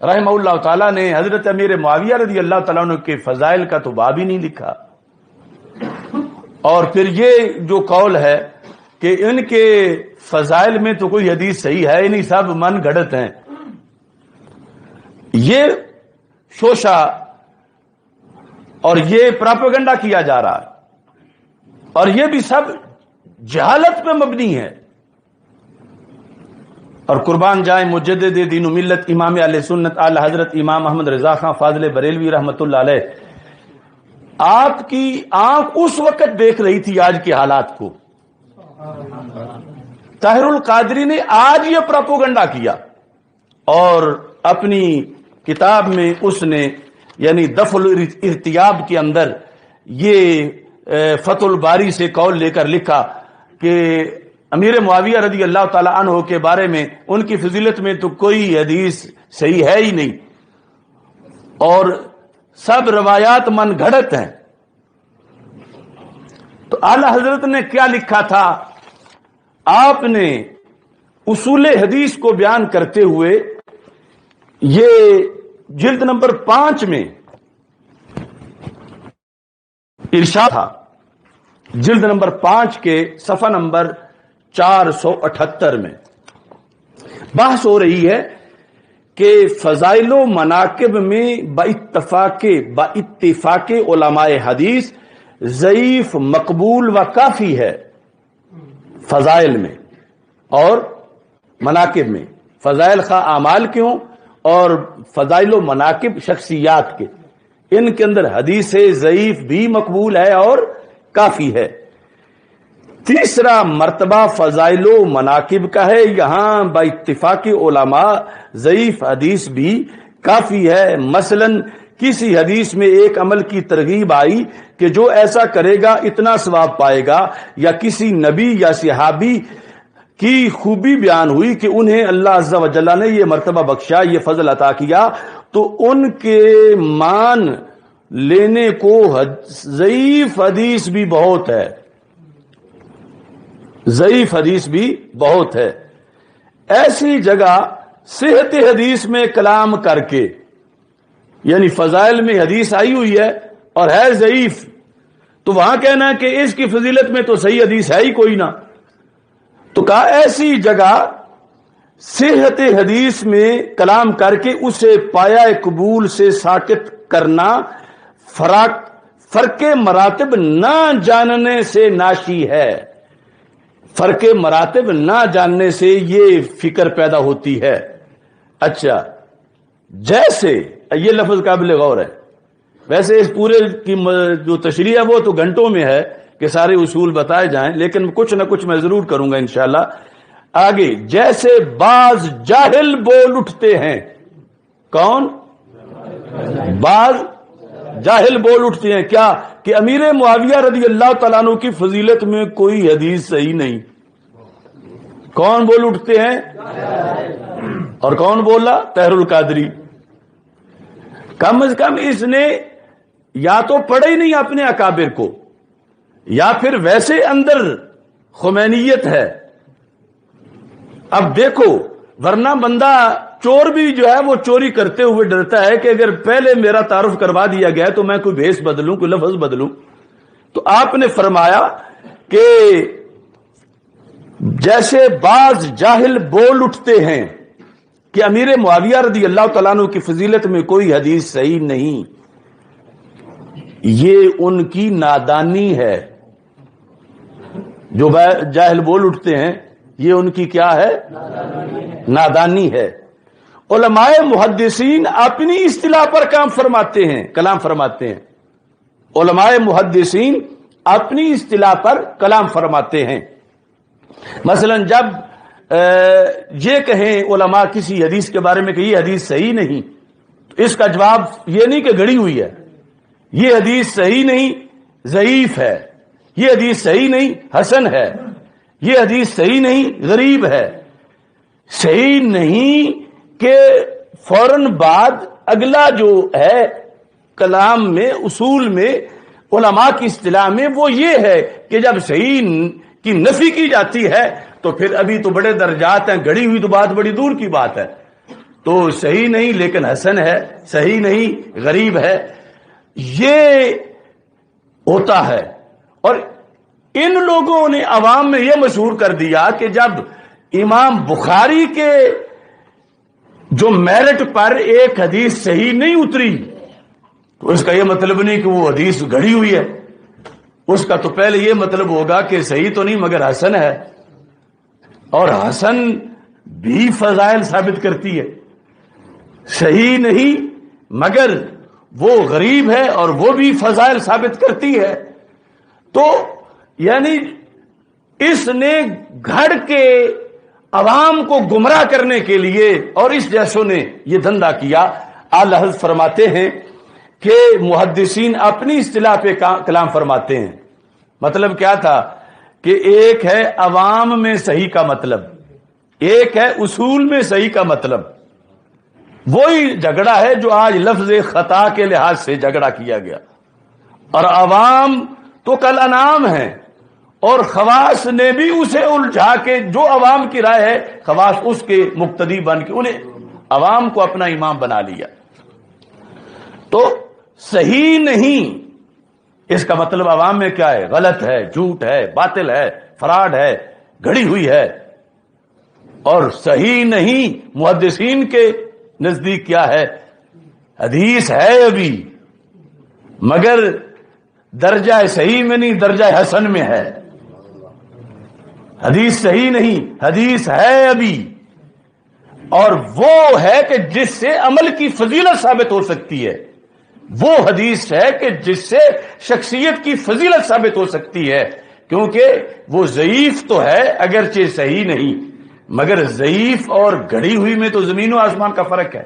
رحمہ اللہ تعالیٰ نے حضرت امیر معاویہ رضی اللہ تعالیٰ عنہ کے فضائل کا تو باب ہی نہیں لکھا، اور پھر یہ جو قول ہے کہ ان کے فضائل میں تو کوئی حدیث صحیح ہے نہیں، سب من گھڑت ہیں، یہ شوشہ اور یہ پراپیگنڈا کیا جا رہا ہے، اور یہ بھی سب جہالت پہ مبنی ہے۔ اور قربان جائیں مجدد دین و ملت امام اہل سنت اعلی حضرت امام احمد رضا خان فاضل بریلوی رحمۃ اللہ علیہ، آپ کی آنکھ اس وقت دیکھ رہی تھی آج کے حالات کو۔ طاہر القادری نے آج یہ پروپیگنڈا کیا، اور اپنی کتاب میں اس نے یعنی دفع الارتیاب کے اندر یہ فتح الباری سے قول لے کر لکھا کہ امیر معاویہ رضی اللہ تعالی عنہ کے بارے میں ان کی فضیلت میں تو کوئی حدیث صحیح ہے ہی نہیں، اور سب روایات من گھڑت ہیں۔ تو اعلی حضرت نے کیا لکھا تھا؟ آپ نے اصول حدیث کو بیان کرتے ہوئے یہ جلد نمبر 5 میں ارشاد تھا، جلد نمبر 5 کے صفحہ نمبر 478 میں بحث ہو رہی ہے کہ فضائل و مناقب میں باتفاق علماء حدیث ضعیف، مقبول و کافی ہے۔ فضائل میں اور مناقب میں، فضائل خواہ اعمال کے ہوں اور فضائل و مناقب شخصیات کے، ان کے اندر حدیث ضعیف بھی مقبول ہے اور کافی ہے۔ تیسرا مرتبہ فضائل و مناقب کا ہے، یہاں با اتفاق علماء ضعیف حدیث بھی کافی ہے۔ مثلا کسی حدیث میں ایک عمل کی ترغیب آئی کہ جو ایسا کرے گا اتنا ثواب پائے گا، یا کسی نبی یا صحابی کی خوبی بیان ہوئی کہ انہیں اللہ عز و جل نے یہ مرتبہ بخشا، یہ فضل عطا کیا، تو ان کے مان لینے کو ضعیف حدیث بھی بہت ہے، ضعیف حدیث بھی بہت ہے۔ ایسی جگہ صحت حدیث میں کلام کر کے، یعنی فضائل میں حدیث آئی ہوئی ہے اور ہے ضعیف، تو وہاں کہنا ہے کہ اس کی فضیلت میں تو صحیح حدیث ہے ہی کوئی نہ، تو کہا ایسی جگہ صحت حدیث میں کلام کر کے اسے پایا قبول سے ساقط کرنا فرق مراتب نہ جاننے سے ناشی ہے۔ فرق مراتب نہ جاننے سے یہ فکر پیدا ہوتی ہے۔ اچھا، جیسے یہ لفظ قابل غور ہے، ویسے اس پورے کی جو تشریح ہے وہ تو گھنٹوں میں ہے کہ سارے اصول بتائے جائیں، لیکن کچھ نہ کچھ میں ضرور کروں گا انشاءاللہ۔ آگے، جیسے بعض جاہل بول اٹھتے ہیں، کون؟ بعض جاہل بول اٹھتے ہیں کیا؟ کہ امیر معاویہ رضی اللہ تعالیٰ عنہ کی فضیلت میں کوئی حدیث صحیح نہیں۔ کون بول اٹھتے ہیں؟ اور کون بولا؟ طاہر القادری۔ کم از کم اس نے یا تو پڑھا ہی نہیں اپنے اکابر کو، یا پھر ویسے اندر خمینیت ہے۔ اب دیکھو، ورنہ بندہ چور بھی جو ہے وہ چوری کرتے ہوئے ڈرتا ہے کہ اگر پہلے میرا تعارف کروا دیا گیا تو میں کوئی بھیس بدلوں، کوئی لفظ بدلوں۔ تو آپ نے فرمایا کہ جیسے بعض جاہل بول اٹھتے ہیں کہ امیر معاویہ رضی اللہ تعالیٰ عنہ کی فضیلت میں کوئی حدیث صحیح نہیں، یہ ان کی نادانی ہے۔ جو جاہل بول اٹھتے ہیں یہ ان کی کیا ہے؟ نادانی ہے۔ علماء محدثین اپنی اصطلاح پر کلام فرماتے ہیں۔ علماء محدثین اپنی اصطلاح پر کلام فرماتے ہیں۔ مثلا جب یہ کہیں علماء کسی حدیث کے بارے میں کہ یہ حدیث صحیح نہیں، تو اس کا جواب یہ نہیں کہ گھڑی ہوئی ہے، یہ حدیث صحیح نہیں، ضعیف ہے، یہ حدیث صحیح نہیں، حسن ہے، یہ حدیث صحیح نہیں، غریب ہے۔ صحیح نہیں کہ فوراً بعد اگلا جو ہے کلام میں، اصول میں، علماء کی اصطلاح میں وہ یہ ہے کہ جب صحیح کی نفی کی جاتی ہے تو پھر ابھی تو بڑے درجات ہیں، گھڑی ہوئی تو بات بڑی دور کی بات ہے۔ تو صحیح نہیں لیکن حسن ہے، صحیح نہیں غریب ہے، یہ ہوتا ہے۔ اور ان لوگوں نے عوام میں یہ مشہور کر دیا کہ جب امام بخاری کے جو میرٹ پر ایک حدیث صحیح نہیں اتری تو اس کا یہ مطلب نہیں کہ وہ حدیث گھڑی ہوئی ہے، اس کا تو پہلے یہ مطلب ہوگا کہ صحیح تو نہیں مگر حسن ہے، اور حسن بھی فضائل ثابت کرتی ہے، صحیح نہیں مگر وہ غریب ہے اور وہ بھی فضائل ثابت کرتی ہے۔ تو یعنی اس نے گھڑ کے عوام کو گمراہ کرنے کے لیے، اور اس جیسوں نے یہ دھندا کیا۔ اعلی حضرت فرماتے ہیں کہ محدثین اپنی اصطلاح پہ کلام فرماتے ہیں۔ مطلب کیا تھا کہ ایک ہے عوام میں صحیح کا مطلب، ایک ہے اصول میں صحیح کا مطلب۔ وہی جھگڑا ہے جو آج لفظ خطا کے لحاظ سے جھگڑا کیا گیا، اور عوام تو کل انعام ہے، اور خواص نے بھی اسے الجھا کے، جو عوام کی رائے ہے خواص اس کے مقتدی بن کے انہیں عوام کو اپنا امام بنا لیا۔ تو صحیح نہیں اس کا مطلب عوام میں کیا ہے؟ غلط ہے، جھوٹ ہے، باطل ہے، فراڈ ہے، گھڑی ہوئی ہے۔ اور صحیح نہیں محدثین کے نزدیک کیا ہے؟ حدیث ہے ابھی مگر درجہ صحیح میں نہیں، درجہ حسن میں ہے۔ حدیث صحیح نہیں، حدیث ہے ابھی، اور وہ ہے کہ جس سے عمل کی فضیلت ثابت ہو سکتی ہے، وہ حدیث ہے کہ جس سے شخصیت کی فضیلت ثابت ہو سکتی ہے، کیونکہ وہ ضعیف تو ہے اگرچہ صحیح نہیں، مگر ضعیف اور گھڑی ہوئی میں تو زمین و آسمان کا فرق ہے۔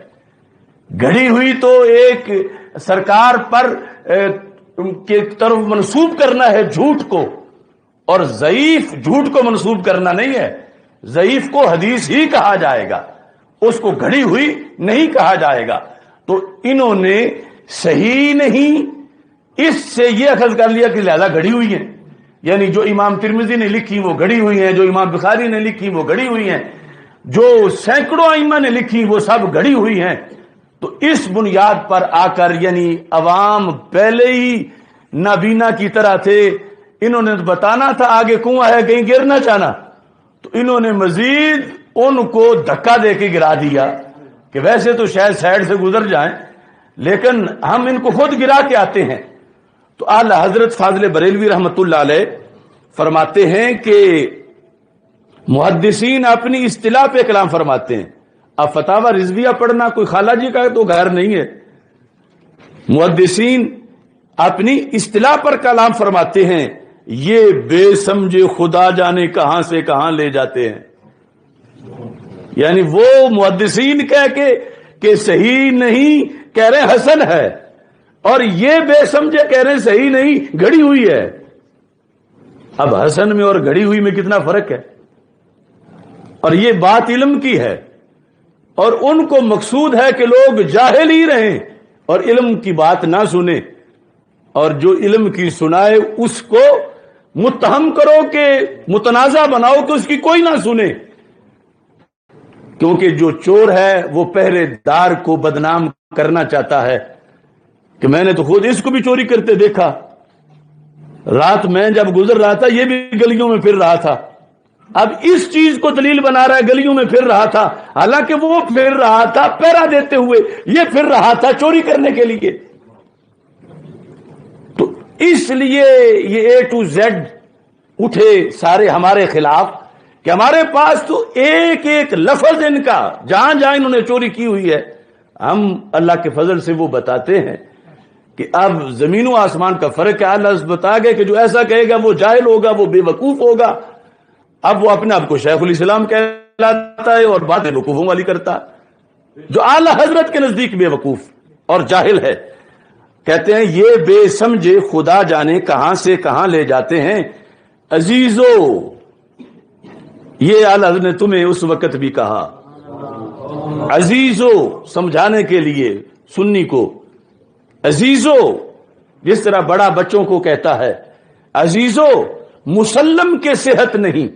گھڑی ہوئی تو ایک سرکار پر کی طرف منسوب کرنا ہے جھوٹ کو، اور ضعیف جھوٹ کو منسوب کرنا نہیں ہے۔ ضعیف کو حدیث ہی کہا جائے گا، اس کو گھڑی ہوئی نہیں کہا جائے گا۔ تو انہوں نے صحیح نہیں اس سے یہ اخذ کر لیا کہ لہذا گھڑی ہوئی ہیں، یعنی جو امام ترمذی نے لکھی وہ گھڑی ہوئی ہیں، جو امام بخاری نے لکھی وہ گھڑی ہوئی ہیں، جو سینکڑوں ائمہ نے لکھی وہ سب گھڑی ہوئی ہیں۔ تو اس بنیاد پر آ کر یعنی عوام پہلے ہی نابینا کی طرح تھے، انہوں نے بتانا تھا آگے کنواں ہے کہیں گر نہ جانا، تو انہوں نے مزید ان کو دھکا دے کے گرا دیا کہ ویسے تو شاید سائڈ سے گزر جائیں لیکن ہم ان کو خود گرا کے آتے ہیں۔ تو اعلی حضرت فاضل بریلوی رحمت اللہ علیہ فرماتے ہیں کہ محدثین اپنی اصطلاح پہ کلام فرماتے ہیں۔ اب فتاوی رضویہ پڑھنا کوئی خالہ جی کا تو گھر نہیں ہے، محدثین اپنی اصطلاح پر کلام فرماتے ہیں۔ یہ بے سمجھے خدا جانے کہاں سے کہاں لے جاتے ہیں، یعنی وہ محدثین کہہ کے کہ صحیح نہیں کہہ رہے حسن ہے، اور یہ بے سمجھے کہہ رہے صحیح نہیں گھڑی ہوئی ہے۔ اب حسن میں اور گھڑی ہوئی میں کتنا فرق ہے، اور یہ بات علم کی ہے، اور ان کو مقصود ہے کہ لوگ جاہل ہی رہیں اور علم کی بات نہ سنیں، اور جو علم کی سنائے اس کو متہم کرو کہ متنازع بناؤ کہ اس کی کوئی نہ سنے، کیونکہ جو چور ہے وہ پہرے دار کو بدنام کرنا چاہتا ہے کہ میں نے تو خود اس کو بھی چوری کرتے دیکھا، رات میں جب گزر رہا تھا یہ بھی گلیوں میں پھر رہا تھا۔ اب اس چیز کو دلیل بنا رہا ہے گلیوں میں پھر رہا تھا، حالانکہ وہ پھر رہا تھا پہرا دیتے ہوئے، یہ پھر رہا تھا چوری کرنے کے لیے۔ تو اس لیے یہ اے ٹو زیڈ اٹھے سارے ہمارے خلاف کہ ہمارے پاس تو ایک ایک لفظ ان کا جہاں جہاں انہوں نے چوری کی ہوئی ہے، ہم اللہ کے فضل سے وہ بتاتے ہیں کہ اب زمین و آسمان کا فرق ہے۔ اللہ بتا گئے کہ جو ایسا کہے گا وہ جاہل ہوگا، وہ بے وقوف ہوگا۔ اب وہ اپنے آپ کو شیخ الاسلام کہلاتا ہے اور بات بے وقوفوں والی کرتا ہے، جو اعلی حضرت کے نزدیک بے وقوف اور جاہل ہے۔ کہتے ہیں یہ بے سمجھے خدا جانے کہاں سے کہاں لے جاتے ہیں۔ عزیزو، یہ اعلی حضرت نے تمہیں اس وقت بھی کہا، عزیزو سمجھانے کے لیے سنی کو، عزیزو جس طرح بڑا بچوں کو کہتا ہے، عزیزو مسلم کے صحت نہیں۔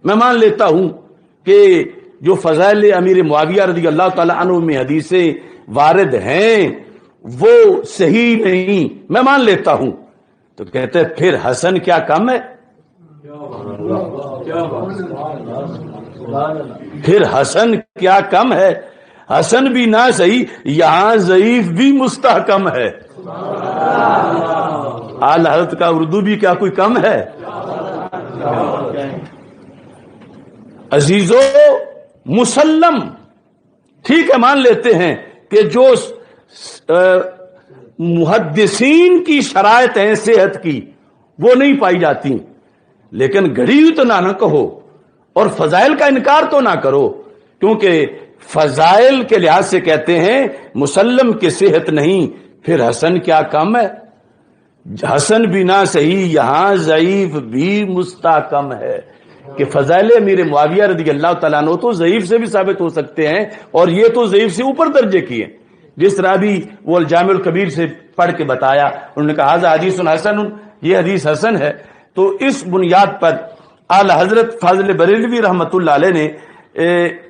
میں مان لیتا ہوں کہ جو فضائل امیر معاویہ رضی اللہ تعالی عنہ میں حدیثیں وارد ہیں وہ صحیح نہیں، میں مان لیتا ہوں، تو کہتے ہیں پھر حسن کیا کم ہے؟ پھر حسن کیا کم ہے؟ حسن بھی نہ صحیح، یہاں ضعیف بھی مستحکم ہے۔ اعلی حضرت کا اردو بھی کیا کوئی کم ہے؟ عزیزو مسلم، ٹھیک ہے مان لیتے ہیں کہ جو محدثین کی شرائط ہیں صحت کی وہ نہیں پائی جاتی، لیکن گھڑی تو نہ کہو اور فضائل کا انکار تو نہ کرو، کیونکہ فضائل کے لحاظ سے کہتے ہیں مسلم کی صحت نہیں، پھر حسن کیا کم ہے؟ حسن بھی نہ صحیح، یہاں ضعیف بھی مستحکم ہے کہ فضائل امیر معاویہ رضی اللہ تعالیٰ عنہ تو ضعیف سے بھی ثابت ہو سکتے ہیں، اور یہ تو ضعیف سے اوپر درجے کی ہیں، جس طرح بھی وہ الجامع الکبیر سے پڑھ کے بتایا، انہوں نے کہا ھذا حدیث حسن، یہ حدیث حسن ہے۔ تو اس بنیاد پر اعلی حضرت فاضل بریلوی رحمت اللہ علیہ نے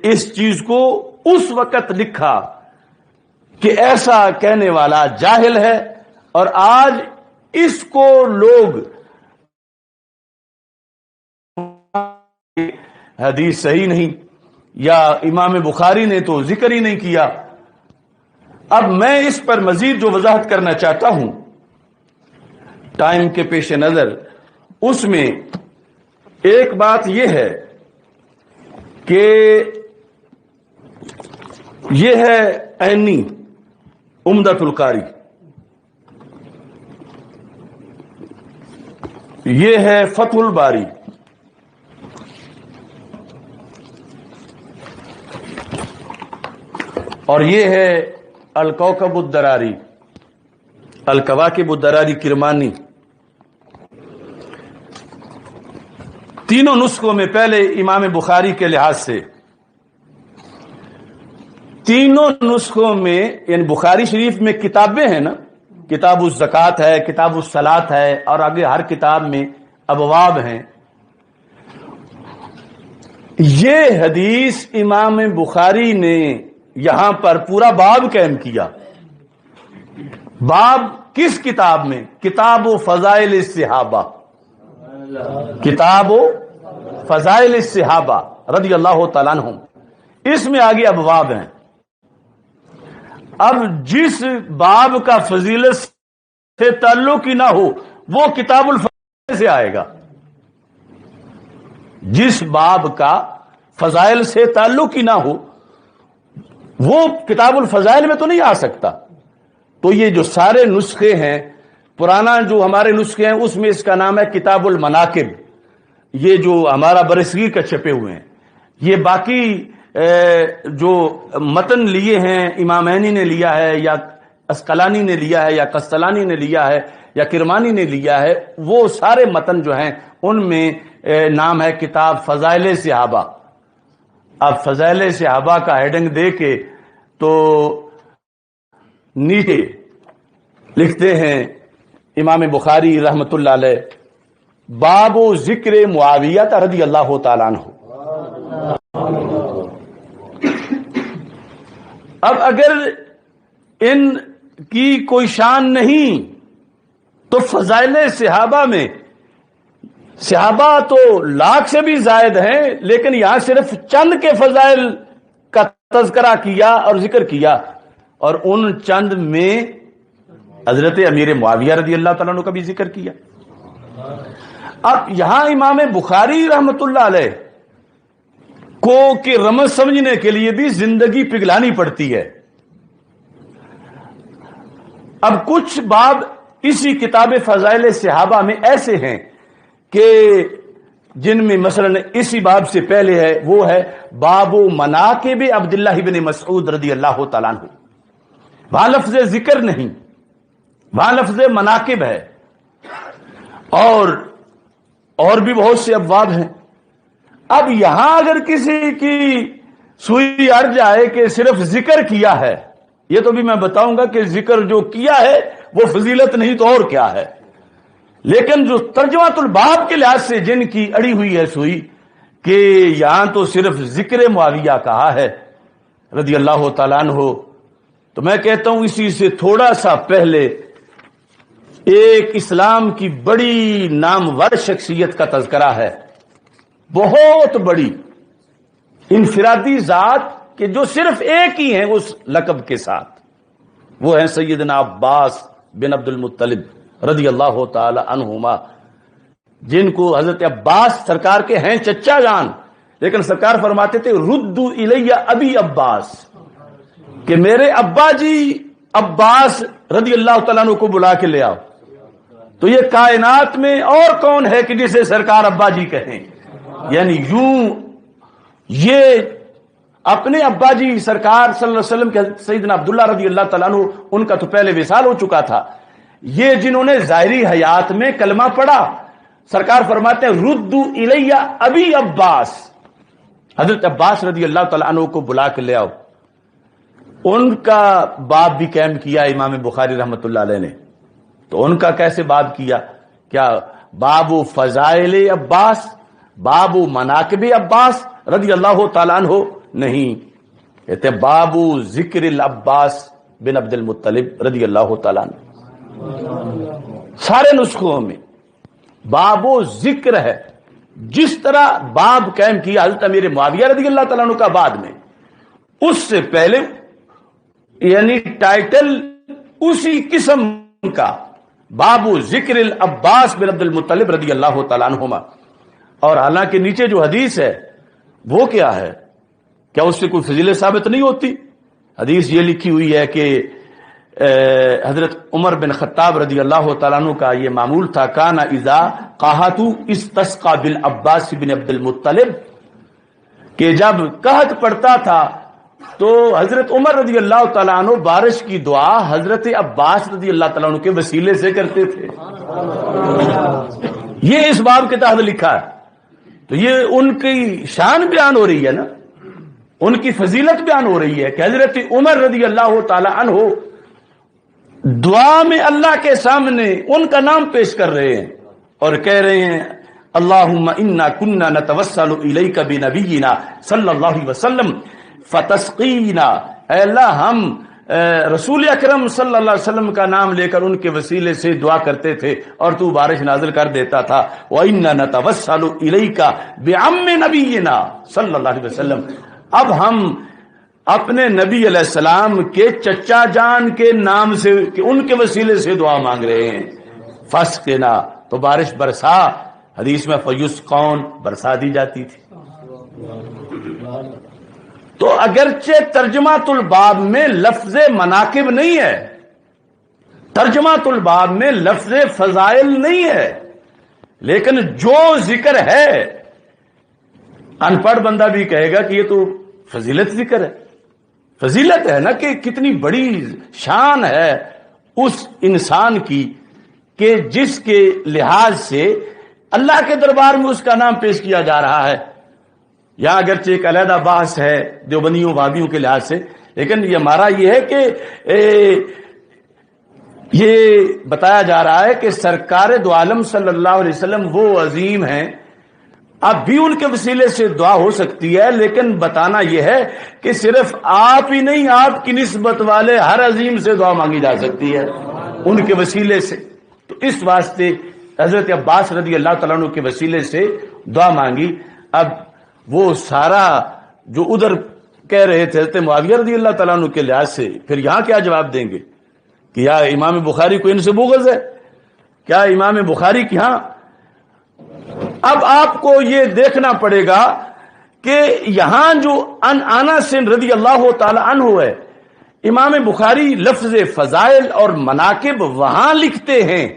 اس چیز کو اس وقت لکھا کہ ایسا کہنے والا جاہل ہے، اور آج اس کو لوگ حدیث صحیح نہیں، یا امام بخاری نے تو ذکر ہی نہیں کیا۔ اب میں اس پر مزید جو وضاحت کرنا چاہتا ہوں ٹائم کے پیش نظر، اس میں ایک بات یہ ہے کہ یہ ہے عینی عمدۃ القاری، یہ ہے فتح الباری، اور یہ ہے الکوكب الدراری، الکواکب الدراری کرمانی۔ تینوں نسخوں میں پہلے امام بخاری کے لحاظ سے تینوں نسخوں میں، یعنی بخاری شریف میں کتابیں ہیں نا، کتاب الزکوٰۃ ہے، کتاب الصلاۃ ہے، اور آگے ہر کتاب میں ابواب ہیں۔ یہ حدیث امام بخاری نے یہاں پر پورا باب قائم کیا۔ باب کس کتاب میں؟ کتاب و فضائل الصحابہ، کتاب و فضائل الصحابہ رضی اللہ تعالیٰ عنہم، اس میں آگے ابواب ہیں۔ اب جس باب کا فضیلت سے تعلق ہی نہ ہو وہ کتاب الفضائل سے آئے گا، جس باب کا فضائل سے تعلق ہی نہ ہو وہ کتاب الفضائل میں تو نہیں آ سکتا۔ تو یہ جو سارے نسخے ہیں، پرانا جو ہمارے نسخے ہیں اس میں اس کا نام ہے کتاب المناقب، یہ جو ہمارا برصغیر کا چھپے ہوئے ہیں۔ یہ باقی جو متن لیے ہیں، امامینی نے لیا ہے یا اسقلانی نے لیا ہے یا قسطلانی نے لیا ہے یا کرمانی نے لیا ہے، وہ سارے متن جو ہیں ان میں نام ہے کتاب فضائل صحابہ۔ اب فضائل صحابہ کا ہیڈنگ دے کے تو نیچے لکھتے ہیں امام بخاری رحمت اللہ علیہ، باب و ذکر معاویہ رضی اللہ تعالیٰ عنہ۔ اب اگر ان کی کوئی شان نہیں تو فضائل صحابہ میں، صحابہ تو لاکھ سے بھی زائد ہیں، لیکن یہاں صرف چند کے فضائل کا تذکرہ کیا اور ذکر کیا، اور ان چند میں حضرت امیر معاویہ رضی اللہ تعالیٰ عنہ کا بھی ذکر کیا۔ اب یہاں امام بخاری رحمت اللہ علیہ کو کہ رمز سمجھنے کے لیے بھی زندگی پگھلانی پڑتی ہے۔ اب کچھ باب اسی کتاب فضائل صحابہ میں ایسے ہیں کہ جن میں مثلا اسی باب سے پہلے ہے، وہ ہے باب مناقب عبداللہ بن مسعود رضی اللہ تعالیٰ عنہ۔ وہاں لفظ ذکر نہیں، وہاں لفظ مناقب ہے، اور بھی بہت سے ابواب ہیں۔ اب یہاں اگر کسی کی سوئی اڑ جائے کہ صرف ذکر کیا ہے، یہ تو بھی میں بتاؤں گا کہ ذکر جو کیا ہے وہ فضیلت نہیں تو اور کیا ہے، لیکن جو ترجمہ الباب کے لحاظ سے جن کی اڑی ہوئی ہے سوئی، کہ یہاں تو صرف ذکر معاویہ کہا ہے رضی اللہ تعالیٰ عنہ، تو میں کہتا ہوں اسی سے تھوڑا سا پہلے ایک اسلام کی بڑی نامور شخصیت کا تذکرہ ہے، بہت بڑی انفرادی ذات کہ جو صرف ایک ہی ہیں اس لقب کے ساتھ، وہ ہیں سیدنا عباس بن عبد المطلب رضی اللہ تعالی عنہما، جن کو حضرت عباس سرکار کے ہیں چچا جان، لیکن سرکار فرماتے تھے ردو الیہ ابی عباس، کہ میرے ابا جی عباس رضی اللہ تعالیٰ عنہ کو بلا کے لے آؤ۔ تو یہ کائنات میں اور کون ہے کہ جسے سرکار ابا جی کہیں؟ یعنی یوں یہ اپنے ابا جی سرکار صلی اللہ علیہ وسلم کے سیدنا عبداللہ رضی اللہ تعالیٰ عنہ، ان کا تو پہلے وصال ہو چکا تھا، یہ جنہوں نے ظاہری حیات میں کلمہ پڑھا، سرکار فرماتے ہیں ردو الیہ ابی عباس، حضرت عباس رضی اللہ تعالیٰ عنہ کو بلا کے لے آؤ۔ ان کا باب بھی قائم کیا امام بخاری رحمۃ اللہ علیہ نے، تو ان کا کیسے باب کیا؟ کیا باب فضائل عباس، باب مناقب عباس رضی اللہ تعالیٰ عنہ؟ نہیں، کہتے باب ذکر العباس بن عبد المطلب رضی اللہ تعالیٰ عنہ۔ سارے نسخوں میں باب و ذکر ہے، جس طرح باب قائم کیا حضرت امیر معاویہ رضی اللہ تعالیٰ عنہ کا بعد میں، اس سے پہلے یعنی ٹائٹل اسی قسم کا، باب ذکر العباس بن عبد المطلب رضی اللہ تعالیٰ عنہما۔ اور حالانکہ نیچے جو حدیث ہے وہ کیا ہے؟ کیا اس سے کوئی فضیلت ثابت نہیں ہوتی؟ حدیث یہ لکھی ہوئی ہے کہ حضرت عمر بن خطاب رضی اللہ تعالیٰ عنہ کا یہ معمول تھا، کانا اذا قحط استسقى بالعباس بن عبد المطلب، کہ جب قحط پڑتا تھا تو حضرت عمر رضی اللہ تعالیٰ عنہ بارش کی دعا حضرت عباس رضی اللہ تعالیٰ عنہ کے وسیلے سے کرتے تھے۔ یہ اس باب کے تحت لکھا ہے، تو یہ ان کی شان بیان ہو رہی ہے نا، ان کی فضیلت بیان ہو رہی ہے کہ حضرت عمر رضی اللہ تعالیٰ عنہ دعا میں اللہ کے سامنے ان کا نام پیش کر رہے ہیں اور کہہ رہے ہیں اللہم انا کننا نتوسل الیک بنبینا صلی اللہ علیہ وسلم فتسقینا، اے اللہ ہم رسول اکرم صلی اللہ علیہ وسلم کا نام لے کر ان کے وسیلے سے دعا کرتے تھے اور تو بارش نازل کر دیتا تھا۔ وَإِنَّا نَتَوَسَّلُ إِلَيْكَ بِعَمِّ نَبِيِّنَا صلی اللہ علیہ وسلم، اب ہم اپنے نبی علیہ السلام کے چچا جان کے نام سے، کہ ان کے وسیلے سے دعا مانگ رہے ہیں، فَاسْقِنَا، تو بارش برسا، حدیث میں فَيُسْقَوْنَ، برسا دی جاتی تھی۔ تو اگرچہ ترجمہ الباب میں لفظ مناقب نہیں ہے، ترجمہ الباب میں لفظ فضائل نہیں ہے، لیکن جو ذکر ہے ان پڑھ بندہ بھی کہے گا کہ یہ تو فضیلت ذکر ہے، فضیلت ہے نا، کہ کتنی بڑی شان ہے اس انسان کی کہ جس کے لحاظ سے اللہ کے دربار میں اس کا نام پیش کیا جا رہا ہے۔ یہاں اگرچہ ایک علیحدہ بحث ہے دیوبندیوں وہابیوں کے لحاظ سے، لیکن یہ ہمارا یہ ہے کہ یہ بتایا جا رہا ہے کہ سرکار دو عالم صلی اللہ علیہ وسلم وہ عظیم ہیں، اب بھی ان کے وسیلے سے دعا ہو سکتی ہے، لیکن بتانا یہ ہے کہ صرف آپ ہی نہیں، آپ کی نسبت والے ہر عظیم سے دعا مانگی جا سکتی ہے ان کے وسیلے سے۔ تو اس واسطے حضرت عباس رضی اللہ تعالیٰ عنہ کے وسیلے سے دعا مانگی۔ اب وہ سارا جو ادھر کہہ رہے تھے حضرت معاویہ رضی اللہ تعالیٰ عنہ کے لحاظ سے، پھر یہاں کیا جواب دیں گے کہ یا امام بخاری کو ان سے بغض ہے؟ کیا امام بخاری کی ہاں؟ اب آپ کو یہ دیکھنا پڑے گا کہ یہاں جو انس رضی اللہ تعالی عنہ ہے، امام بخاری لفظ فضائل اور مناقب وہاں لکھتے ہیں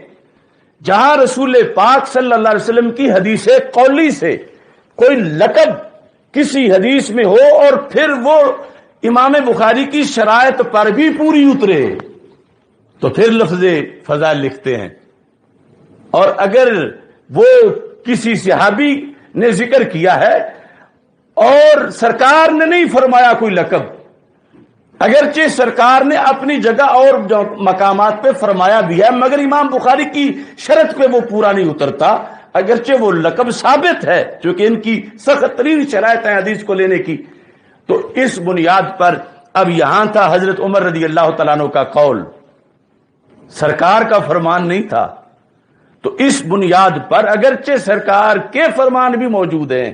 جہاں رسول پاک صلی اللہ علیہ وسلم کی حدیث قولی سے کوئی لقب کسی حدیث میں ہو اور پھر وہ امام بخاری کی شرائط پر بھی پوری اترے تو پھر لفظ فضائل لکھتے ہیں۔ اور اگر وہ کسی صحابی نے ذکر کیا ہے اور سرکار نے نہیں فرمایا کوئی لقب، اگرچہ سرکار نے اپنی جگہ اور مقامات پہ فرمایا بھی ہے، مگر امام بخاری کی شرط پہ وہ پورا نہیں اترتا، اگرچہ وہ لقب ثابت ہے چونکہ ان کی سخت ترین شرائط ہیں حدیث کو لینے کی، تو اس بنیاد پر اب یہاں تھا حضرت عمر رضی اللہ تعالیٰ عنہ کا قول، سرکار کا فرمان نہیں تھا، تو اس بنیاد پر اگرچہ سرکار کے فرمان بھی موجود ہیں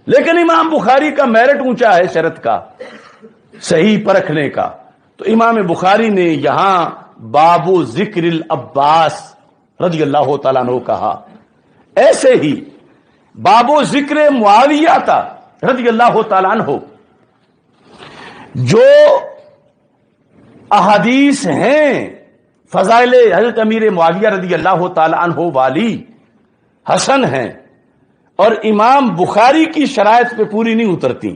لیکن امام بخاری کا میرٹ اونچا ہے شرط کا، صحیح پرکھنے کا، تو امام بخاری نے یہاں باب ذکر العباس رضی اللہ تعالیٰ عنہ کہا۔ ایسے ہی باب ذکر معاویہ تھا رضی اللہ تعالیٰ عنہ، جو احادیث ہیں فضائل حضرت امیر معاویہ رضی اللہ تعالیٰ عنہ والی حسن ہیں اور امام بخاری کی شرائط پہ پوری نہیں اترتی،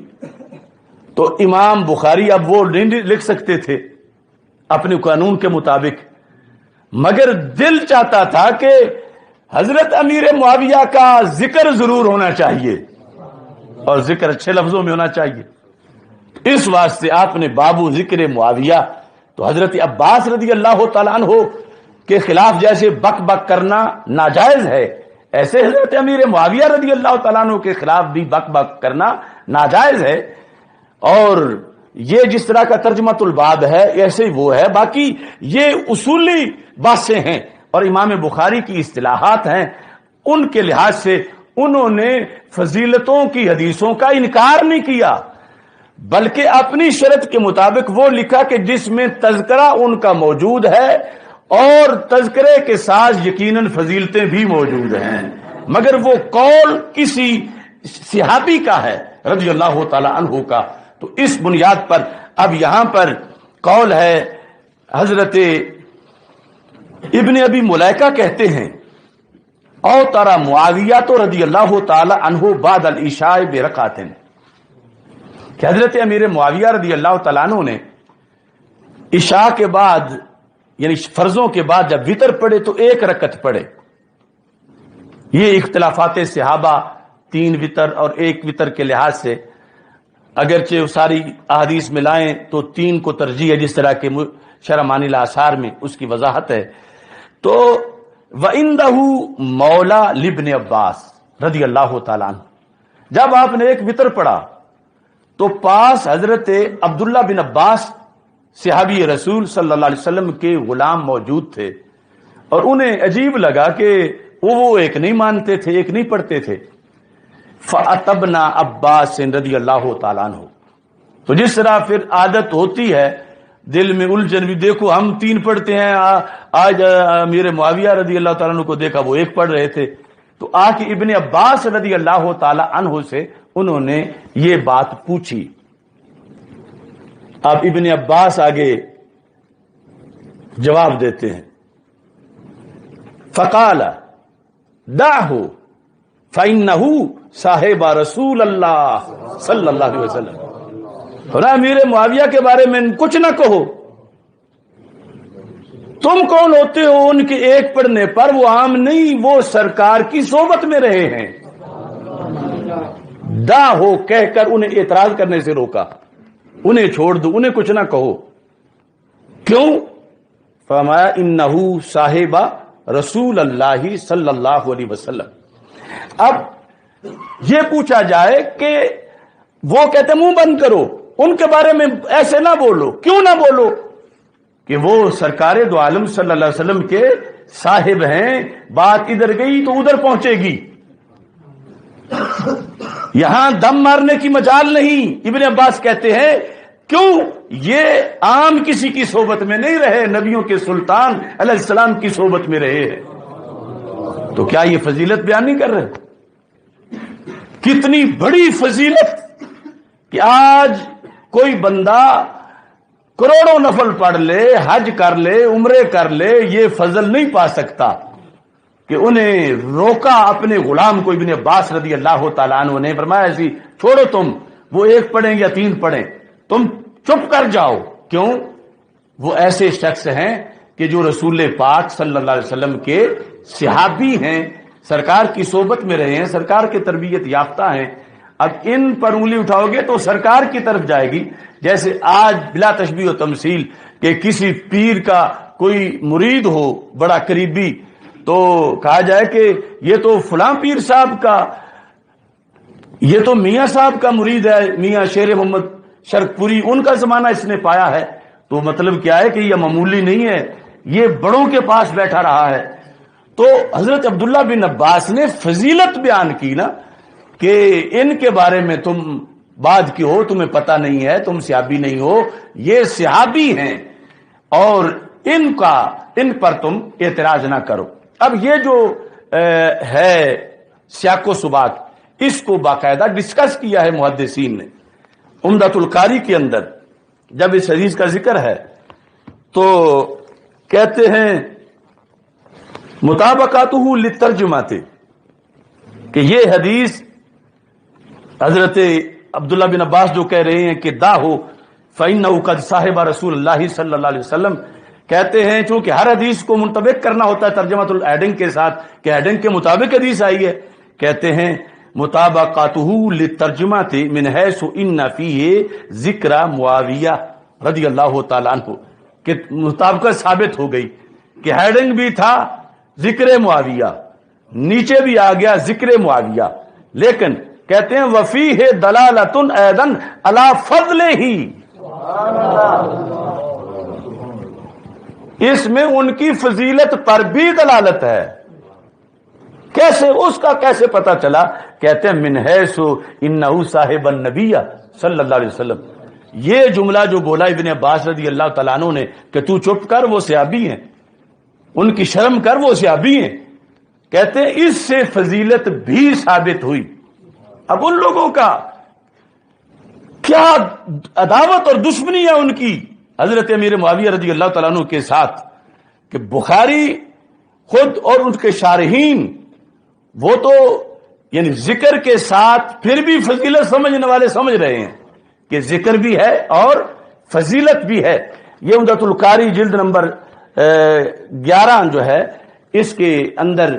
تو امام بخاری اب وہ نہیں لکھ سکتے تھے اپنے قانون کے مطابق، مگر دل چاہتا تھا کہ حضرت امیر معاویہ کا ذکر ضرور ہونا چاہیے اور ذکر اچھے لفظوں میں ہونا چاہیے، اس واسطے آپ نے بابو ذکر معاویہ، تو حضرت عباس رضی اللہ تعالیٰ عنہ کے خلاف جیسے بک بک کرنا ناجائز ہے، ایسے حضرت امیر معاویہ رضی اللہ تعالیٰ عنہ کے خلاف بھی بک بک کرنا ناجائز ہے، اور یہ جس طرح کا ترجمۃ الباب ہے ایسے ہی وہ ہے، باقی یہ اصولی باتیں ہیں اور امام بخاری کی اصطلاحات ہیں، ان کے لحاظ سے انہوں نے فضیلتوں کی حدیثوں کا انکار نہیں کیا، بلکہ اپنی شرط کے مطابق وہ لکھا کہ جس میں تذکرہ ان کا موجود ہے اور تذکرے کے ساتھ یقیناً فضیلتیں بھی موجود ہیں، مگر وہ قول کسی صحابی کا ہے رضی اللہ تعالی عنہ کا، تو اس بنیاد پر اب یہاں پر قول ہے، حضرت ابن ابی ملیکہ کہتے ہیں او ترى معاویہ تو رضی اللہ تعالی عنہ بعد العشاء برکعت، کہ حضرت امیر معاویہ رضی اللہ تعالیٰ عنہ نے عشاء کے بعد یعنی فرضوں کے بعد جب وتر پڑے تو ایک رکعت پڑے۔ یہ اختلافات صحابہ 3 وتر اور 1 وتر کے لحاظ سے اگرچہ ساری احادیث ملائیں تو 3 کو ترجیح ہے، جس طرح کے شرح معانی الاثار میں اس کی وضاحت ہے۔ تو وَإِنْدَهُ مولا لابن عباس رضی اللہ تعالیٰ عنہ، جب آپ نے 1 وتر پڑھا تو پاس حضرت عبداللہ بن عباس صحابی رسول صلی اللہ علیہ وسلم کے غلام موجود تھے، اور انہیں عجیب لگا کہ وہ ایک نہیں مانتے تھے، ایک نہیں پڑھتے تھے۔ فَأَتَبْنَا عباس رضی اللہ تعالیٰ عنہ، تو جس طرح پھر عادت ہوتی ہے دل میں الجھن بھی، دیکھو ہم 3 پڑھتے ہیں، آج امیر معاویہ رضی اللہ تعالیٰ عنہ کو دیکھا وہ 1 پڑھ رہے تھے، تو آ کے ابن عباس رضی اللہ تعالیٰ عنہ سے انہوں نے یہ بات پوچھی۔ اب ابن عباس آگے جواب دیتے ہیں، فقال دعه فإنه صاحب رسول اللہ صلی اللہ علیہ وسلم، امیر معاویہ کے بارے میں کچھ نہ کہو، تم کون ہوتے ہو ان کے 1 پڑھنے پر، وہ عام نہیں، وہ سرکار کی صحبت میں رہے ہیں۔ دا ہو کہہ کر انہیں اعتراض کرنے سے روکا، انہیں چھوڑ دو، انہیں کچھ نہ کہو۔ کیوں؟ فرمایا انہو صاحب رسول اللہ صلی اللہ علیہ وسلم۔ اب یہ پوچھا جائے کہ وہ کہتے منہ بند کرو، ان کے بارے میں ایسے نہ بولو، کیوں نہ بولو؟ کہ وہ سرکار دو عالم صلی اللہ علیہ وسلم کے صاحب ہیں، بات ادھر گئی تو ادھر پہنچے گی، یہاں دم مارنے کی مجال نہیں۔ ابن عباس کہتے ہیں کیوں؟ یہ عام کسی کی صحبت میں نہیں رہے، نبیوں کے سلطان علیہ السلام کی صحبت میں رہے ہیں، تو کیا یہ فضیلت بیان نہیں کر رہے؟ کتنی بڑی فضیلت کہ آج کوئی بندہ کروڑوں نفل پڑھ لے، حج کر لے، عمرے کر لے، یہ فضل نہیں پا سکتا کہ انہیں روکا اپنے غلام کو ابن عباس رضی اللہ تعالیٰ عنہ نے، فرمایا ایسی چھوڑو، تم وہ 1 پڑھیں یا 3 پڑھیں، تم چپ کر جاؤ۔ کیوں؟ وہ ایسے شخص ہیں کہ جو رسول پاک صلی اللہ علیہ وسلم کے صحابی ہیں، سرکار کی صحبت میں رہے ہیں، سرکار کے تربیت یافتہ ہیں۔ اب ان پر انگلی اٹھاؤ گے تو سرکار کی طرف جائے گی، جیسے آج بلا تشبیہ و تمثیل کہ کسی پیر کا کوئی مرید ہو بڑا قریبی، تو کہا جائے کہ یہ تو فلاں پیر صاحب کا، یہ تو میاں صاحب کا مرید ہے، میاں شیر محمد شرک پوری، ان کا زمانہ اس نے پایا ہے، تو مطلب کیا ہے کہ یہ معمولی نہیں ہے، یہ بڑوں کے پاس بیٹھا رہا ہے۔ تو حضرت عبداللہ بن عباس نے فضیلت بیان کی نا کہ ان کے بارے میں تم بعد کی ہو، تمہیں پتہ نہیں ہے، تم صحابی نہیں ہو، یہ صحابی ہیں، اور ان پر تم اعتراض نہ کرو۔ اب یہ جو ہے سیاق و سباق، اس کو باقاعدہ ڈسکس کیا ہے محدثین نے۔ عمدۃ القاری کے اندر جب اس حدیث کا ذکر ہے تو کہتے ہیں مطابقاتہ للترجمات، کہ یہ حدیث حضرت عبداللہ بن عباس جو کہہ رہے ہیں کہ دا ہو فإنہ قد صاحب رسول اللہ صلی اللہ علیہ وسلم، کہتے ہیں چونکہ ہر حدیث کو منطبق کرنا ہوتا ہے ترجمۃ الہیڈنگ کے ساتھ کہ ہیڈنگ کے مطابق حدیث آئی ہے، کہتے ہیں مطابقاتہ للترجمات من حیث ان فیہ ذکر معاویہ رضی اللہ تعالیٰ عنہ، کہ مطابقت ثابت ہو گئی کہ ہیڈنگ بھی تھا ذکر معاویہ، نیچے بھی آ گیا ذکر معاویہ، لیکن کہتے ہیں وفیہ دلالۃ ایضا علی فضلہ، اس میں ان کی فضیلت پر بھی دلالت ہے۔ کیسے؟ اس کا کیسے پتا چلا؟ کہتے ہیں من حیث انہ صاحب النبی صلی اللہ علیہ وسلم، یہ جملہ جو بولا ابن عباس رضی اللہ تعالیٰ عنہ نے کہ تو چپ کر، وہ صحابی ہیں، ان کی شرم کر، وہ صحابی ہیں، کہتے ہیں اس سے فضیلت بھی ثابت ہوئی۔ اب ان لوگوں کا کیا عداوت اور دشمنی ہے ان کی حضرت امیر معاویہ رضی اللہ تعالیٰ عنہ کے ساتھ، کہ بخاری خود اور ان کے شارحین وہ تو یعنی ذکر کے ساتھ پھر بھی فضیلت سمجھنے والے سمجھ رہے ہیں کہ ذکر بھی ہے اور فضیلت بھی ہے۔ یہ عمدۃ القاری جلد نمبر 11 جو ہے، اس کے اندر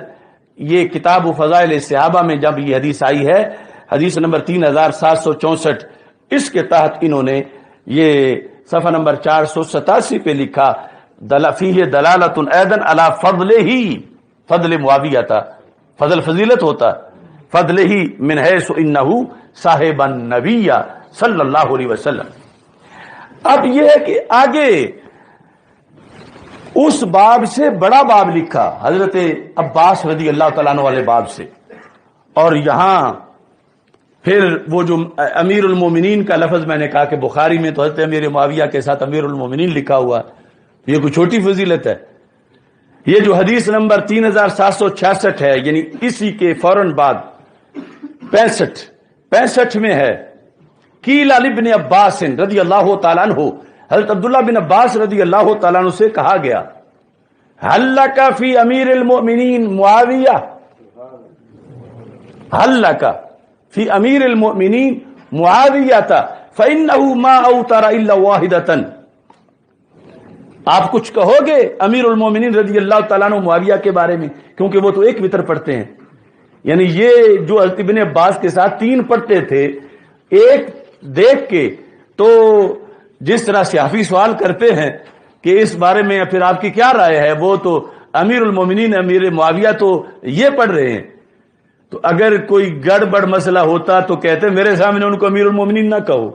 یہ کتاب و فضائل صحابہ میں جب یہ حدیث آئی ہے، حدیث نمبر 3764، اس کے تحت انہوں نے یہ صفحہ نمبر 487 پہ لکھا فیہ دلالۃ ایضا علی فضلہ، فضل معاویہ تھا، فضل فضیلت ہوتا، فضلہ من حیث انہ صاحب النبی صلی اللہ علیہ وسلم۔ اب یہ ہے کہ آگے اس باب سے بڑا باب لکھا حضرت عباس رضی اللہ تعالیٰ عنہ والے باب سے، اور یہاں پھر وہ جو امیر المومنین کا لفظ میں نے کہا کہ بخاری میں تو حضرت امیر معاویہ کے ساتھ امیر المومنین لکھا ہوا، یہ کوئی چھوٹی فضیلت ہے؟ یہ جو حدیث نمبر 3766 ہے، یعنی اسی کے فوراً بعد 65 میں ہے، قیل علی بن عباس رضی اللہ تعالیٰ عنہ، حضرت عبداللہ بن عباس رضی اللہ تعالیٰ عنہ سے کہا گیا حل لک فی امیر المؤمنین معاویہ، حل لک فی امیر المؤمنین معاویہ فإنہ ما اوتر الا واحدۃ، آپ کچھ کہو گے امیر المومنین رضی اللہ تعالیٰ عنہ معاویہ کے بارے میں؟ کیونکہ وہ تو ایک وتر پڑھتے ہیں، یعنی یہ جو حضرت ابن عباس کے ساتھ 3 پڑھتے تھے، ایک دیکھ کے تو جس طرح صحافی سوال کرتے ہیں کہ اس بارے میں پھر آپ کی کیا رائے ہے، وہ تو امیر المومنین امیر معاویہ تو یہ پڑھ رہے ہیں، تو اگر کوئی گڑبڑ مسئلہ ہوتا تو کہتے میرے سامنے ان کو امیر المومنین نہ کہو۔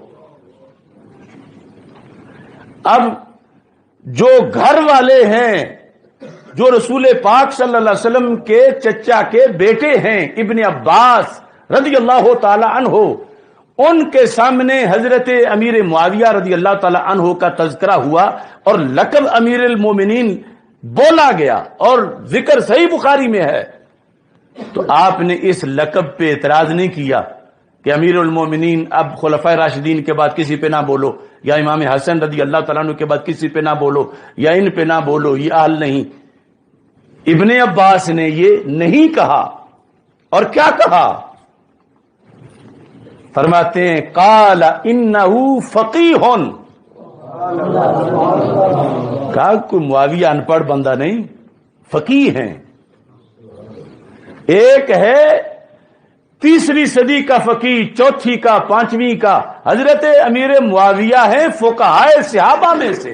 اب جو گھر والے ہیں، جو رسول پاک صلی اللہ علیہ وسلم کے چچا کے بیٹے ہیں ابن عباس رضی اللہ تعالی عنہ، ان کے سامنے حضرت امیر معاویہ رضی اللہ تعالی عنہ کا تذکرہ ہوا اور لقب امیر المومنین بولا گیا، اور ذکر صحیح بخاری میں ہے، تو آپ نے اس لقب پہ اعتراض نہیں کیا کہ امیر المومنین اب خلفائے راشدین کے بعد کسی پہ نہ بولو، یا امام حسن رضی اللہ تعالیٰ عنہ کے بعد کسی پہ نہ بولو، یا ان پہ نہ بولو، یہ حال نہیں۔ ابن عباس نے یہ نہیں کہا، اور کیا کہا؟ فرماتے ہیں قال انہ فقیہ، کہا کوئی معاویہ ان پڑھ بندہ نہیں، فقیہ ہیں۔ ایک ہے 3 صدی کا فقیہ، 4 کا، 5ویں کا، حضرت امیر معاویہ ہیں فقہائے صحابہ میں سے۔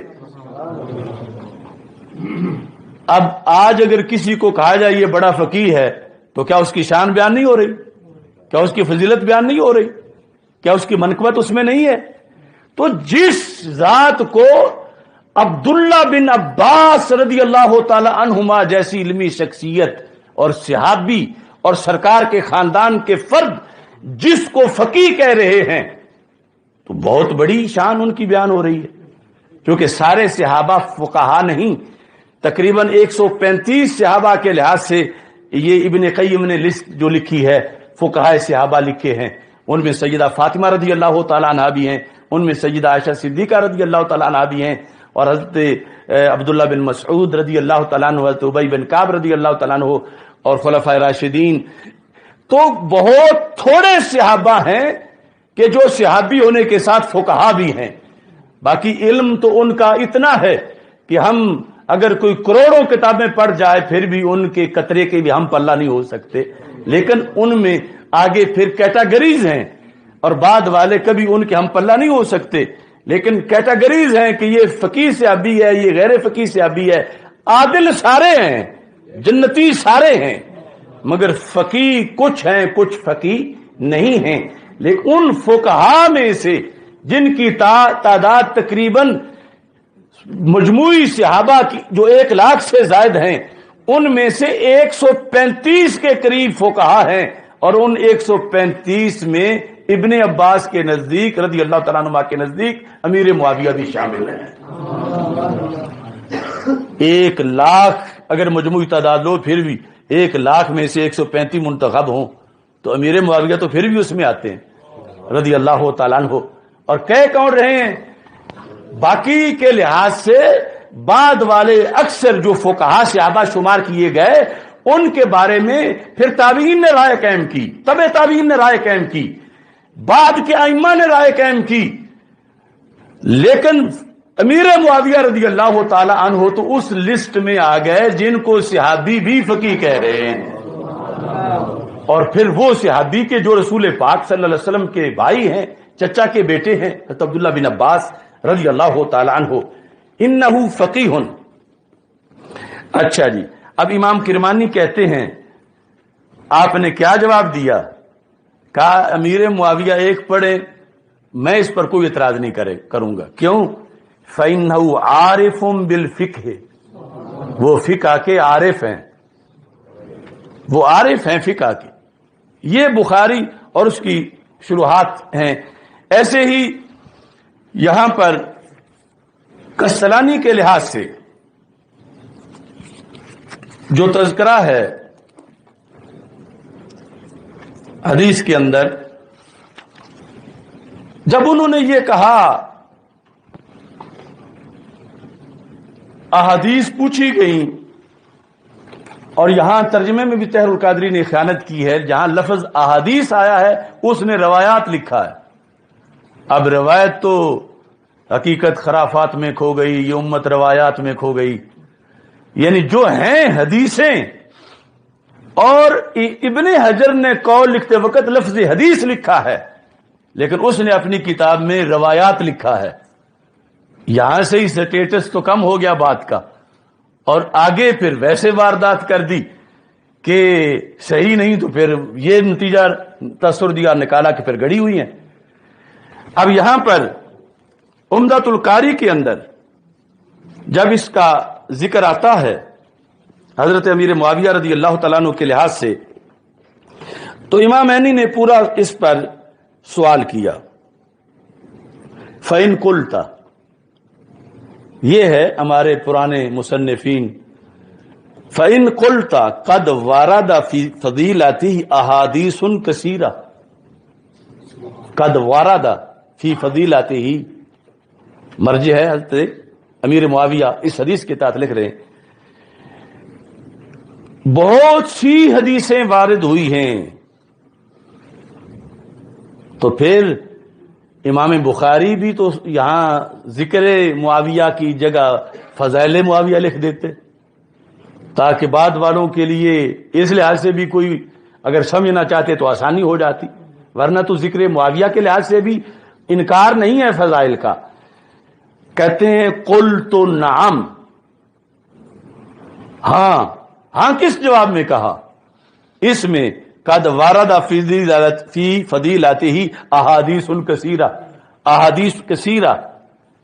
اب آج اگر کسی کو کہا جائے یہ بڑا فقیہ ہے تو کیا اس کی شان بیان نہیں ہو رہی؟ کیا اس کی فضیلت بیان نہیں ہو رہی؟ کیا اس کی منقبت اس میں نہیں ہے؟ تو جس ذات کو عبداللہ بن عباس رضی اللہ تعالی عنہما جیسی علمی شخصیت اور صحابی اور سرکار کے خاندان کے فرد جس کو فقیہ کہہ رہے ہیں تو بہت بڑی شان ان کی بیان ہو رہی ہے، کیونکہ سارے صحابہ فقہا نہیں، تقریباً 135 صحابہ کے لحاظ سے یہ ابن قیم نے لسٹ جو لکھی ہے فقہاء صحابہ لکھے ہیں، ان میں سیدہ فاطمہ رضی اللہ تعالیٰ عنہا بھی ہیں، ان میں سیدہ عائشہ صدیقہ رضی اللہ تعالیٰ عنہا بھی ہیں، اور حضرت عبداللہ بن مسعود رضی اللہ تعالیٰ عنہ، حضرت ابی بن کعب رضی اللہ تعالیٰ عنہ اور خلفائے راشدین۔ تو بہت تھوڑے صحابہ ہیں کہ جو صحابی ہونے کے ساتھ فقہا بھی ہیں، باقی علم تو ان کا اتنا ہے کہ ہم اگر کوئی کروڑوں کتابیں پڑھ جائے پھر بھی ان کے قطرے کے بھی ہم پلہ نہیں ہو سکتے، لیکن ان میں آگے پھر کیٹاگریز ہیں اور بعد والے کبھی ان کے ہم پلہ نہیں ہو سکتے، لیکن کیٹاگریز ہیں کہ یہ فقیہ صحابی ہے، یہ غیر فقیہ صحابی ہے، عادل سارے ہیں، جنتی سارے ہیں، مگر فقیہ کچھ ہیں کچھ فقیہ نہیں ہیں۔ لیکن ان فقہا میں سے جن کی تعداد تقریباً مجموعی صحابہ کی جو 1 لاکھ سے زائد ہیں، ان میں سے 135 کے قریب فقہا ہیں، اور ان 135 میں ابن عباس کے نزدیک رضی اللہ تعالیٰ عنہ کے نزدیک امیر معاویہ بھی شامل ہیں۔ 1 لاکھ اگر مجموعی تعداد لو پھر بھی 1 لاکھ میں سے 135 منتخب ہوں تو امیر معاویہ تو پھر بھی اس میں آتے ہیں رضی اللہ تعالیٰ عنہ۔ اور کہہ کون رہے ہیں؟ باقی کے لحاظ سے بعد والے اکثر جو فقہا صحابہ شمار کیے گئے ان کے بارے میں پھر تابعین نے رائے قائم کی، تبع تابعین نے رائے قائم کی، بعد کے ائمہ نے رائے قائم کی، لیکن امیر معاویہ رضی اللہ تعالی عنہ تو اس لسٹ میں آ گئے جن کو صحابی بھی فقیہ کہہ رہے ہیں، اور پھر وہ صحابی کے جو رسول پاک صلی اللہ علیہ وسلم کے بھائی ہیں، چچا کے بیٹے ہیں، حضرت عبداللہ بن عباس رضی اللہ تعالی عنہ، انہ فقیہ۔ اچھا جی، اب امام کرمانی کہتے ہیں آپ نے کیا جواب دیا؟ کہا امیر معاویہ ایک پڑھے، میں اس پر کوئی اعتراض نہیں کروں گا، کیوں؟ فَإِنَّهُ عَارِفٌ بِالْفِقْهِ، وہ فقہ کے عارف ہیں، وہ عارف ہیں فقہ کے۔ یہ بخاری اور اس کی شروحات ہیں۔ ایسے ہی یہاں پر کسلانی کے لحاظ سے جو تذکرہ ہے حدیث کے اندر، جب انہوں نے یہ کہا احادیث پوچھی گئیں، اور یہاں ترجمے میں بھی طاہر القادری نے خیانت کی ہے، جہاں لفظ احادیث آیا ہے اس نے روایات لکھا ہے۔ اب روایت تو حقیقت خرافات میں کھو گئی، یہ امت روایات میں کھو گئی، یعنی جو ہیں حدیثیں، اور ابن حجر نے قول لکھتے وقت لفظ حدیث لکھا ہے، لیکن اس نے اپنی کتاب میں روایات لکھا ہے۔ یہاں سے ہی سٹیٹس تو کم ہو گیا بات کا، اور آگے پھر ویسے واردات کر دی کہ صحیح نہیں، تو پھر یہ نتیجہ تصور دیا نکالا کہ پھر گڑی ہوئی ہیں۔ اب یہاں پر عمدۃ القاری کے اندر جب اس کا ذکر آتا ہے حضرت امیر معاویہ رضی اللہ تعالیٰ عنہ کے لحاظ سے، تو امام عینی نے پورا اس پر سوال کیا۔ فَإِن قُلْتَ، یہ ہے ہمارے پرانے مصنفین، فَإِن قُلْتَ قَدْ وَرَدَ فِي فَضِيلَتِهِ أَحَادِيثٌ كَثِيرَةٌ، قَدْ وَرَدَ فِي فَضِيلَتِهِ مرجع ہے حضرت امیر معاویہ، اس حدیث کے تحت لکھ رہے ہیں بہت سی حدیثیں وارد ہوئی ہیں، تو پھر امام بخاری بھی تو یہاں ذکر معاویہ کی جگہ فضائل معاویہ لکھ دیتے، تاکہ بعد والوں کے لیے اس لحاظ سے بھی کوئی اگر سمجھنا چاہتے تو آسانی ہو جاتی، ورنہ تو ذکر معاویہ کے لحاظ سے بھی انکار نہیں ہے فضائل کا۔ کہتے ہیں قلت نعم، ہاں کس جواب میں کہا؟ اس میں قد وارد فی فضیلتہ احادیث کثیرہ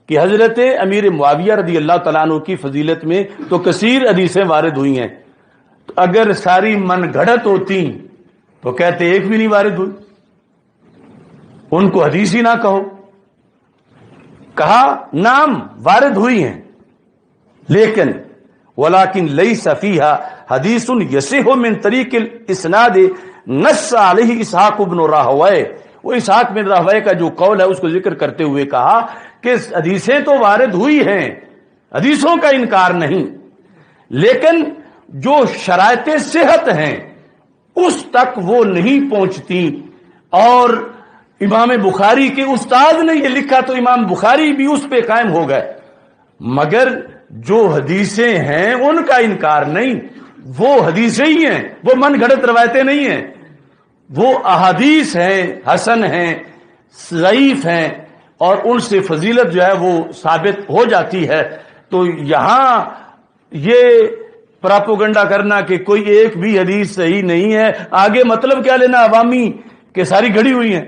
کہ حضرت امیر معاویہ رضی اللہ تعالیٰ عنہ کی فضیلت میں تو کثیر حدیثیں وارد ہوئی ہیں. تو اگر ساری من گھڑت ہوتی تو کہتے ایک بھی نہیں وارد ہوئی، ان کو حدیث ہی نہ کہو. کہا نام وارد ہوئی ہیں، لیکن ولیکن لیس فیہا حدیث یصح من طریق الاسناد نص علیہ اسحاق بن راہویہ. وہ اسحاق بن راہویہ کا جو قول ہے اس کو ذکر کرتے ہوئے کہا کہ حدیثیں تو وارد ہوئی ہیں، حدیثوں کا انکار نہیں، لیکن جو شرائط صحت ہیں اس تک وہ نہیں پہنچتی. اور امام بخاری کے استاد نے یہ لکھا تو امام بخاری بھی اس پہ قائم ہو گئے، مگر جو حدیثیں ہیں ان کا انکار نہیں. وہ حدیثیں ہی ہیں، وہ من گھڑت روایتیں نہیں ہیں، وہ احادیث ہیں، حسن ہیں، ضعیف ہیں، اور ان سے فضیلت جو ہے وہ ثابت ہو جاتی ہے. تو یہاں یہ پراپوگنڈا کرنا کہ کوئی ایک بھی حدیث صحیح نہیں ہے، آگے مطلب کیا لینا عوامی کہ ساری گھڑی ہوئی ہیں،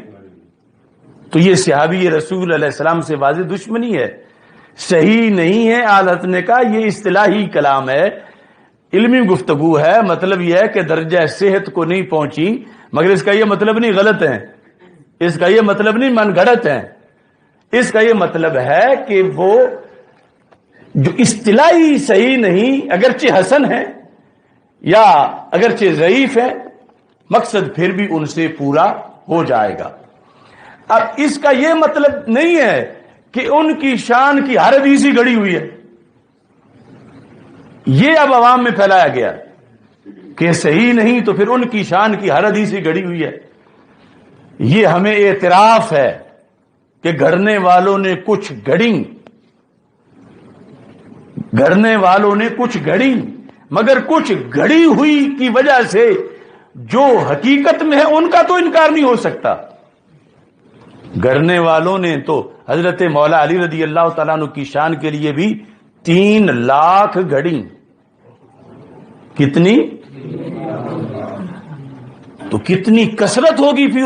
تو یہ صحابی رسول علیہ السلام سے واضح دشمنی ہے. صحیح نہیں ہے حضرت نے کہا یہ اصطلاحی کلام ہے، علمی گفتگو ہے. مطلب یہ ہے کہ درجہ صحت کو نہیں پہنچی، مگر اس کا یہ مطلب نہیں غلط ہے، اس کا یہ مطلب نہیں من گھڑت ہے. اس کا یہ مطلب ہے کہ وہ جو اصطلاحی صحیح نہیں، اگرچہ حسن ہے یا اگرچہ ضعیف ہے، مقصد پھر بھی ان سے پورا ہو جائے گا. اب اس کا یہ مطلب نہیں ہے کہ ان کی شان کی ہر حدیث ہی گڑی ہوئی ہے. یہ اب عوام میں پھیلایا گیا کہ صحیح نہیں تو پھر ان کی شان کی ہر حدیث ہی گڑی ہوئی ہے. یہ ہمیں اعتراف ہے کہ گھڑنے والوں نے کچھ گھڑی، مگر کچھ گھڑی ہوئی کی وجہ سے جو حقیقت میں ہے ان کا تو انکار نہیں ہو سکتا. گھڑنے والوں نے تو حضرت مولا علی رضی اللہ تعالیٰ عنہ کی شان کے لیے بھی 3 لاکھ گھڑی. کتنی؟ تو کتنی کثرت ہوگی پھر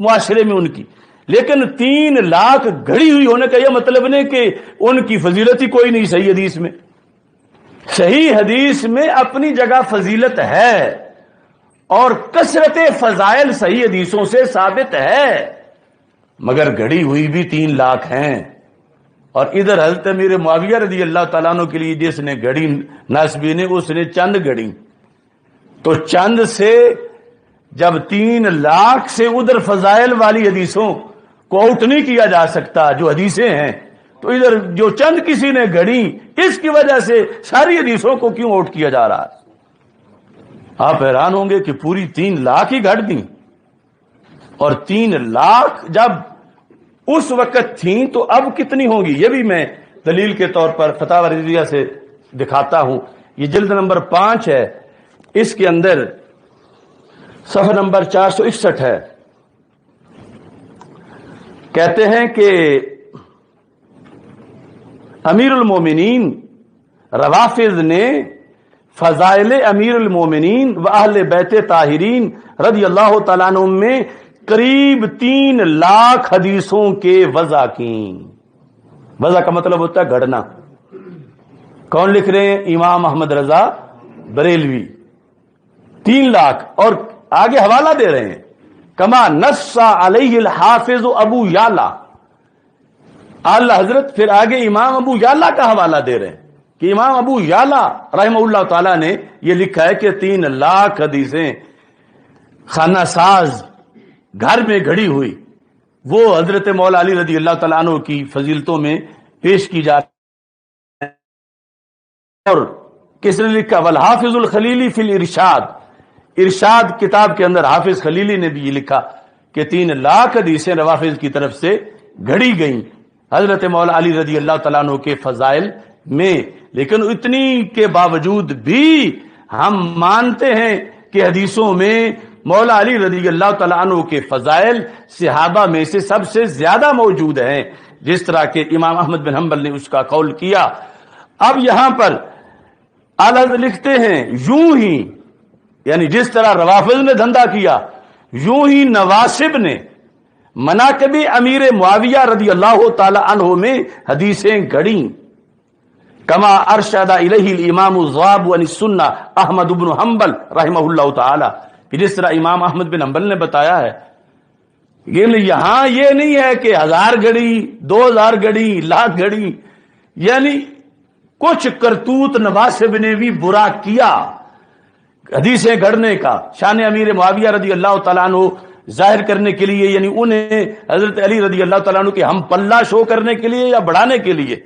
معاشرے میں ان کی. لیکن 3 لاکھ گھڑی ہوئی ہونے کا یہ مطلب نہیں کہ ان کی فضیلت ہی کوئی نہیں. صحیح حدیث میں، صحیح حدیث میں اپنی جگہ فضیلت ہے، اور کثرت فضائل صحیح حدیثوں سے ثابت ہے، مگر گھڑی ہوئی بھی 3 لاکھ ہیں. اور ادھر حضرت امیر معاویہ رضی اللہ تعالیٰ عنہ کے لیے جس نے گھڑی ناسبی نے، اس نے چند گھڑی. تو چند سے جب 3 لاکھ سے ادھر فضائل والی حدیثوں کو آؤٹ نہیں کیا جا سکتا جو حدیثیں ہیں، تو ادھر جو چند کسی نے گھڑی، اس کی وجہ سے ساری حدیثوں کو کیوں آؤٹ کیا جا رہا ہے؟ آپ حیران ہوں گے کہ پوری 3 لاکھ ہی گھڑ دیں. اور 3 لاکھ جب اس وقت تھیں تو اب کتنی ہوں گی؟ یہ بھی میں دلیل کے طور پر فتاوی رضویہ سے دکھاتا ہوں. یہ جلد نمبر 5 ہے، اس کے اندر صفحہ نمبر 461 ہے. کہتے ہیں کہ امیر المومنین روافض نے فضائل امیر المومنین و اہل بیت طاہرین رضی اللہ تعالیٰ عنہ میں قریب 3 لاکھ حدیثوں کے وضع کی. وضع کا مطلب ہوتا ہے گھڑنا. کون لکھ رہے ہیں؟ امام احمد رضا بریلوی. 3 لاکھ، اور آگے حوالہ دے رہے ہیں کما نص علیہ الحافظ ابو یعلا. اعلی حضرت پھر آگے امام ابو یعلا کا حوالہ دے رہے ہیں کہ امام ابو یعلا رحمہ اللہ تعالی نے یہ لکھا ہے کہ 3 لاکھ حدیثیں خانہ ساز گھر میں گھڑی ہوئی وہ حضرت مولا علی رضی اللہ تعالیٰ عنہ کی فضیلتوں میں پیش کی جا رہی ہے. اور کس نے لکھا؟ والحافظ الخلیلی فی الارشاد. ارشاد کتاب کے اندر حافظ خلیلی نے بھی یہ لکھا کہ 3 لاکھ حدیثیں روافض کی طرف سے گھڑی گئیں حضرت مولا علی رضی اللہ تعالیٰ عنہ کے فضائل میں. لیکن اتنی کے باوجود بھی ہم مانتے ہیں کہ حدیثوں میں مولا علی رضی اللہ تعالیٰ عنہ کے فضائل صحابہ میں سے سب سے زیادہ موجود ہیں، جس طرح کہ امام احمد بن حنبل نے اس کا قول کیا. اب یہاں پر اعلی حضرت لکھتے ہیں یوں ہی، یعنی جس طرح روافض نے دھندا کیا، یوں ہی نواسب نے مناقب امیر معاویہ رضی اللہ تعالی عنہ میں حدیثیں گھڑیں، کما ارشد الیہ الامام الضاب عن السنہ احمد بن حنبل رحمہ اللہ تعالی، کہ جس طرح امام احمد بن حنبل نے بتایا ہے۔ یہاں یہ نہیں ہے کہ 1000 گھڑی، 2000 گھڑی، لاکھ گھڑی، یعنی کچھ کرتوت نواسب نے بھی برا کیا حدیثیں گھڑنے کا، شان امیر معاویہ رضی اللہ تعالیٰ عنہ ظاہر کرنے کے لیے، یعنی انہیں حضرت علی رضی اللہ تعالیٰ عنہ کے ہم پلہ شو کرنے کے لیے یا بڑھانے کے لیے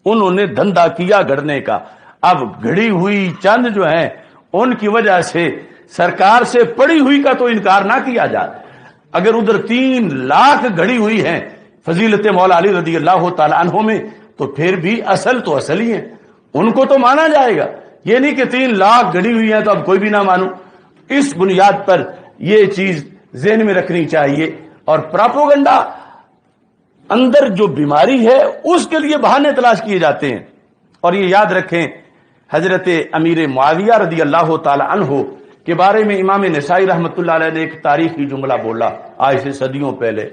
انہوں نے دھندا کیا گھڑنے کا۔ اب گھڑی ہوئی چند جو ہیں ان کی وجہ سے سرکار سے پڑی ہوئی کا تو انکار نہ کیا جائے، اگر ادھر 3 لاکھ گھڑی ہوئی ہیں فضیلت مولا علی رضی اللہ تعالی عنہ میں، تو پھر بھی اصل تو اصل ہی ہیں، ان کو تو مانا جائے گا۔ یہ نہیں کہ 3 لاکھ گھڑی ہوئی ہیں تو اب کوئی بھی نہ مانو۔ اس بنیاد پر یہ چیز ذہن میں رکھنی چاہیے۔ اور پراپوگنڈا اندر جو بیماری ہے اس کے لیے بہانے تلاش کیے جاتے ہیں۔ اور یہ یاد رکھیں، حضرت امیر معاویہ رضی اللہ تعالی عنہ کے بارے میں امام نسائی رحمۃ اللہ علیہ نے ایک تاریخی جملہ بولا آج سے صدیوں پہلے،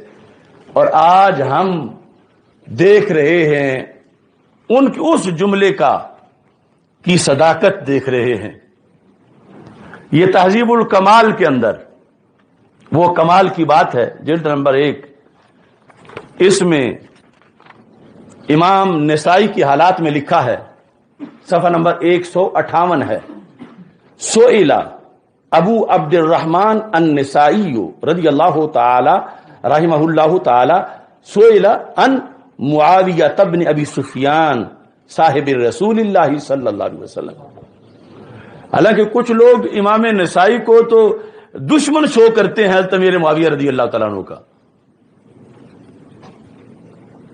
اور آج ہم دیکھ رہے ہیں ان کی اس جملے کی صداقت دیکھ رہے ہیں۔ یہ تہذیب الکمال کے اندر وہ کمال کی بات ہے، جلد نمبر 1، اس میں امام نسائی کی حالات میں لکھا ہے، صفحہ نمبر 158 ہے، سئل ابو عبد الرحمن النسائی رضی اللہ تعالی رحمہ اللہ تعالی سئل عن معاویہ بن ابی سفیان صاحب رسول اللہ صلی اللہ علیہ وسلم۔ حالانکہ کچھ لوگ امام نسائی کو تو دشمن شو کرتے ہیں حضرت امیر معاویہ رضی اللہ تعالیٰ عنہ کا،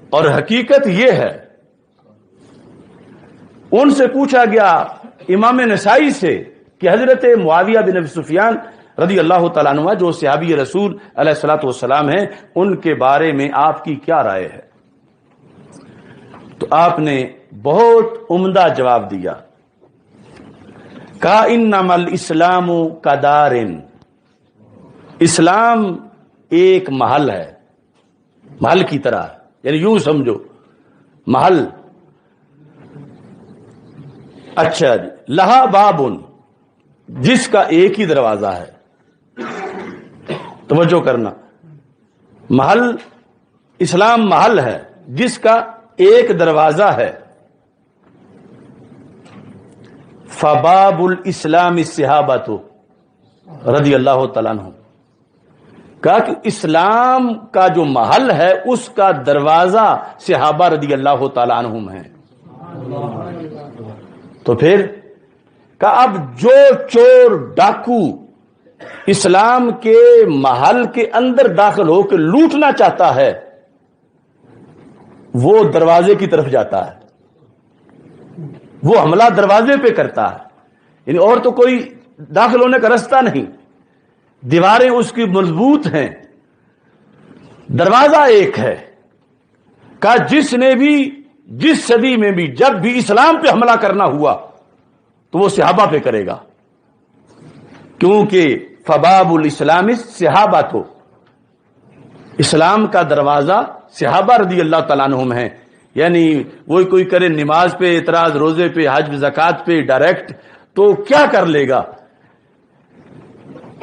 اور حقیقت یہ ہے، ان سے پوچھا گیا امام نسائی سے کہ حضرت معاویہ بن ابی سفیان رضی اللہ تعالیٰ عنہ جو صحابی رسول علیہ الصلوۃ والسلام ہیں، ان کے بارے میں آپ کی کیا رائے ہے؟ تو آپ نے بہت عمدہ جواب دیا، کہا انما الاسلام کدار، اسلام ایک محل ہے، محل کی طرح، یعنی یوں سمجھو محل۔ اچھا جی، لہا بابن، جس کا ایک ہی دروازہ ہے۔ توجہ کرنا، محل، اسلام محل ہے جس کا ایک دروازہ ہے۔ فباب الاسلام الصحابۃ رضی اللہ تعالیٰ عنہ، کہا کہ اسلام کا جو محل ہے اس کا دروازہ صحابہ رضی اللہ تعالیٰ عنہم ہیں۔ تو پھر کہا اب جو چور ڈاکو اسلام کے محل کے اندر داخل ہو کے لوٹنا چاہتا ہے وہ دروازے کی طرف جاتا ہے، وہ حملہ دروازے پہ کرتا ہے، یعنی اور تو کوئی داخل ہونے کا راستہ نہیں، دیواریں اس کی مضبوط ہیں، دروازہ ایک ہے۔ کہا جس نے بھی جس صدی میں بھی جب بھی اسلام پہ حملہ کرنا ہوا تو وہ صحابہ پہ کرے گا، کیونکہ فباب الاسلام صحابہ، تو اسلام کا دروازہ صحابہ رضی اللہ تعالیٰ عنہم ہیں۔ یعنی وہی کوئی کرے نماز پہ اعتراض، روزے پہ، حج زکوٰۃ پہ ڈائریکٹ، تو کیا کر لے گا؟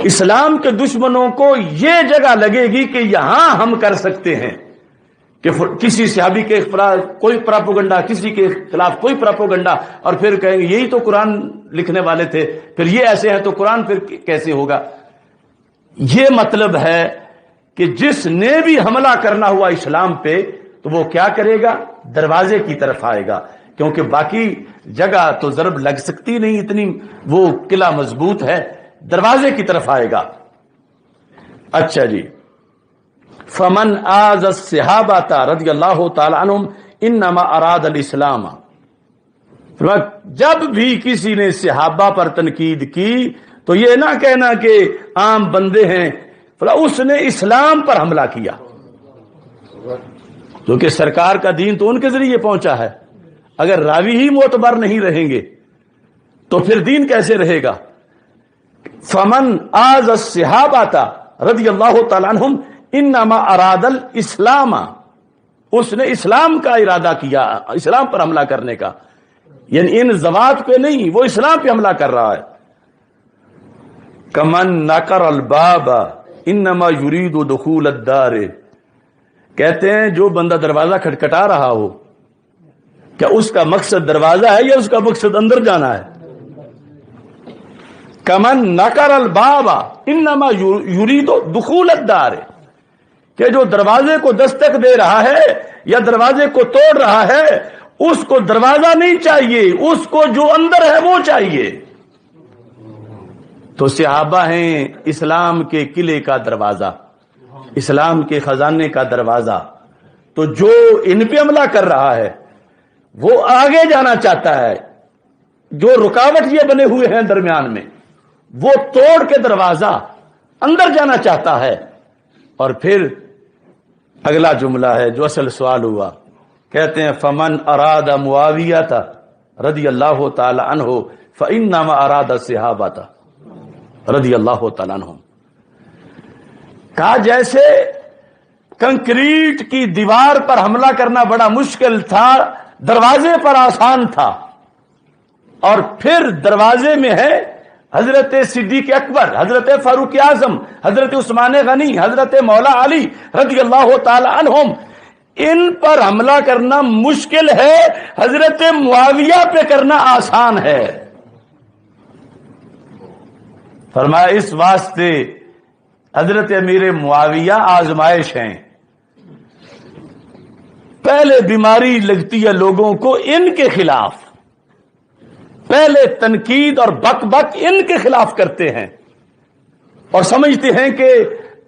اسلام کے دشمنوں کو یہ جگہ لگے گی کہ یہاں ہم کر سکتے ہیں، کہ کسی صحابی کے خلاف کوئی پراپوگنڈا، کسی کے خلاف کوئی پراپوگنڈا، اور پھر کہیں گے یہی تو قرآن لکھنے والے تھے، پھر یہ ایسے ہے تو قرآن پھر کیسے ہوگا؟ یہ مطلب ہے کہ جس نے بھی حملہ کرنا ہوا اسلام پہ تو وہ کیا کرے گا؟ دروازے کی طرف آئے گا، کیونکہ باقی جگہ تو ضرب لگ سکتی نہیں، اتنی وہ قلعہ مضبوط ہے، دروازے کی طرف آئے گا۔ اچھا جی، فمن آذ الصحابہ رضی اللہ تعالی عنہم انما اراد الاسلام، جب بھی کسی نے صحابہ پر تنقید کی تو یہ نہ کہنا کہ عام بندے ہیں، اس نے اسلام پر حملہ کیا، کیونکہ سرکار کا دین تو ان کے ذریعے پہنچا ہے۔ اگر راوی ہی معتبر نہیں رہیں گے تو پھر دین کیسے رہے گا؟ فمن آز الصحابہ رضی اللہ تعالیٰ عنہم انما اراد الاسلام، اس نے اسلام کا ارادہ کیا، اسلام پر حملہ کرنے کا، یعنی ان ذوات پہ نہیں، وہ اسلام پہ حملہ کر رہا ہے۔ کمن نقر الباب انما یرید دخول الدار، کہتے ہیں جو بندہ دروازہ کھٹکھٹا رہا ہو، کیا اس کا مقصد دروازہ ہے یا اس کا مقصد اندر جانا ہے؟ کمن نقر الباب انما یرید دخول الدار، کہ جو دروازے کو دستک دے رہا ہے یا دروازے کو توڑ رہا ہے، اس کو دروازہ نہیں چاہیے، اس کو جو اندر ہے وہ چاہیے۔ تو صحابہ ہیں اسلام کے قلعے کا دروازہ، اسلام کے خزانے کا دروازہ۔ تو جو ان پہ حملہ کر رہا ہے وہ آگے جانا چاہتا ہے، جو رکاوٹ یہ بنے ہوئے ہیں درمیان میں وہ توڑ کے دروازہ اندر جانا چاہتا ہے۔ اور پھر اگلا جملہ ہے جو اصل سوال ہوا، کہتے ہیں فمن اراد معاویہ رضی اللہ تعالی عنہ فانما اراد الصحابہ رضی اللہ تعالیٰ عنہم۔ کہا جیسے کنکریٹ کی دیوار پر حملہ کرنا بڑا مشکل تھا، دروازے پر آسان تھا، اور پھر دروازے میں ہے حضرت صدیق اکبر، حضرت فاروق اعظم، حضرت عثمان غنی، حضرت مولا علی رضی اللہ تعالی عنہم، ان پر حملہ کرنا مشکل ہے، حضرت معاویہ پہ کرنا آسان ہے۔ فرمایا اس واسطے حضرت امیر معاویہ آزمائش ہیں، پہلے بیماری لگتی ہے لوگوں کو ان کے خلاف، پہلے تنقید اور بک بک ان کے خلاف کرتے ہیں اور سمجھتے ہیں کہ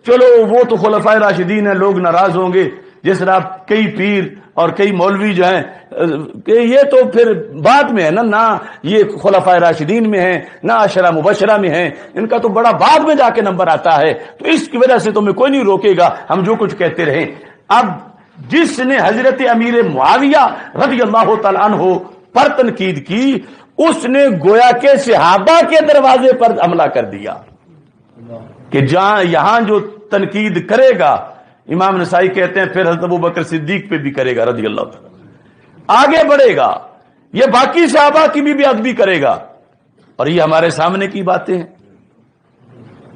چلو وہ تو خلفائے راشدین ہیں، لوگ ناراض ہوں گے، جس طرح کئی پیر اور کئی مولوی جو ہیں کہ یہ تو پھر بعد میں ہے نہ یہ خلفائے راشدین میں ہیں نہ عشرہ مبشرہ میں ہیں، ان کا تو بڑا بعد میں جا کے نمبر آتا ہے، تو اس کی وجہ سے تمہیں کوئی نہیں روکے گا، ہم جو کچھ کہتے رہیں۔ اب جس نے حضرت امیر معاویہ رضی اللہ تعالیٰ عنہ پر تنقید کی، اس نے گویا کے صحابہ کے دروازے پر حملہ کر دیا کہ جہاں یہاں جو تنقید کرے گا، امام نسائی کہتے ہیں پھر حضرت ابوبکر صدیق پہ بھی کرے گا رضی اللہ تعالیٰ، آگے بڑھے گا، یہ باقی صحابہ کی بھی ادبی کرے گا، اور یہ ہمارے سامنے کی باتیں ہیں۔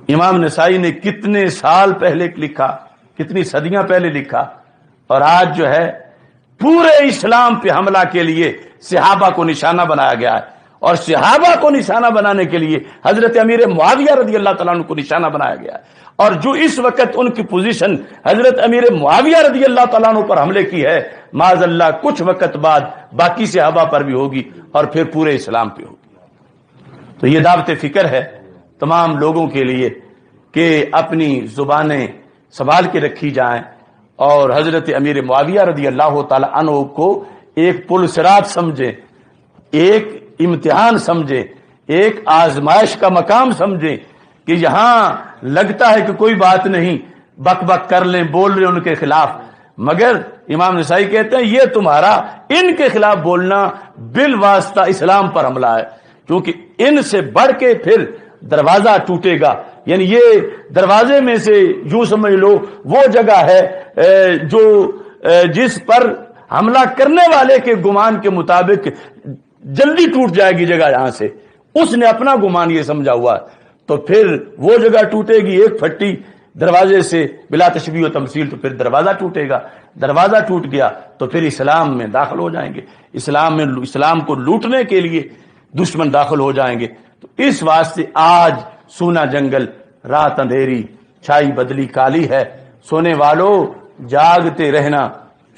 امام نسائی نے کتنے سال پہلے لکھا، کتنی صدیاں پہلے لکھا، اور آج جو ہے پورے اسلام پہ حملہ کے لیے صحابہ کو نشانہ بنایا گیا ہے، اور صحابہ کو نشانہ بنانے کے لیے حضرت امیر معاویہ رضی اللہ تعالیٰ عنہ کو نشانہ بنایا گیا ہے، اور جو اس وقت ان کی پوزیشن حضرت امیر معاویہ رضی اللہ تعالیٰ عنہ پر حملے کی ہے، معاذ اللہ کچھ وقت بعد باقی صحابہ پر بھی ہوگی اور پھر پورے اسلام پہ ہوگی۔ تو یہ دعوت فکر ہے تمام لوگوں کے لیے کہ اپنی زبانیں سنبھال کے رکھی جائیں، اور حضرت امیر معاویہ رضی اللہ تعالیٰ عنہ کو ایک پل صراط سمجھیں، ایک امتحان سمجھیں، ایک آزمائش کا مقام سمجھیں کہ یہاں لگتا ہے کہ کوئی بات نہیں، بک بک کر لیں، بول رہے ان کے خلاف، مگر امام نسائی کہتے ہیں یہ تمہارا ان کے خلاف بولنا بالواسطہ اسلام پر حملہ ہے، کیونکہ ان سے بڑھ کے پھر دروازہ ٹوٹے گا، یعنی یہ دروازے میں سے یوں سمجھ لو وہ جگہ ہے جو جس پر حملہ کرنے والے کے گمان کے مطابق جلدی ٹوٹ جائے گی جگہ، یہاں سے اس نے اپنا گمان یہ سمجھا ہوا ہے، تو پھر وہ جگہ ٹوٹے گی ایک پھٹی دروازے سے بلا تشبیہ و تمثیل، تو پھر دروازہ ٹوٹے گا، دروازہ ٹوٹ گیا تو پھر اسلام میں داخل ہو جائیں گے، اسلام کو لوٹنے کے لیے دشمن داخل ہو جائیں گے۔ تو اس واسطے آج سونا جنگل، رات اندھیری، چھائی بدلی کالی ہے، سونے والوں جاگتے رہنا،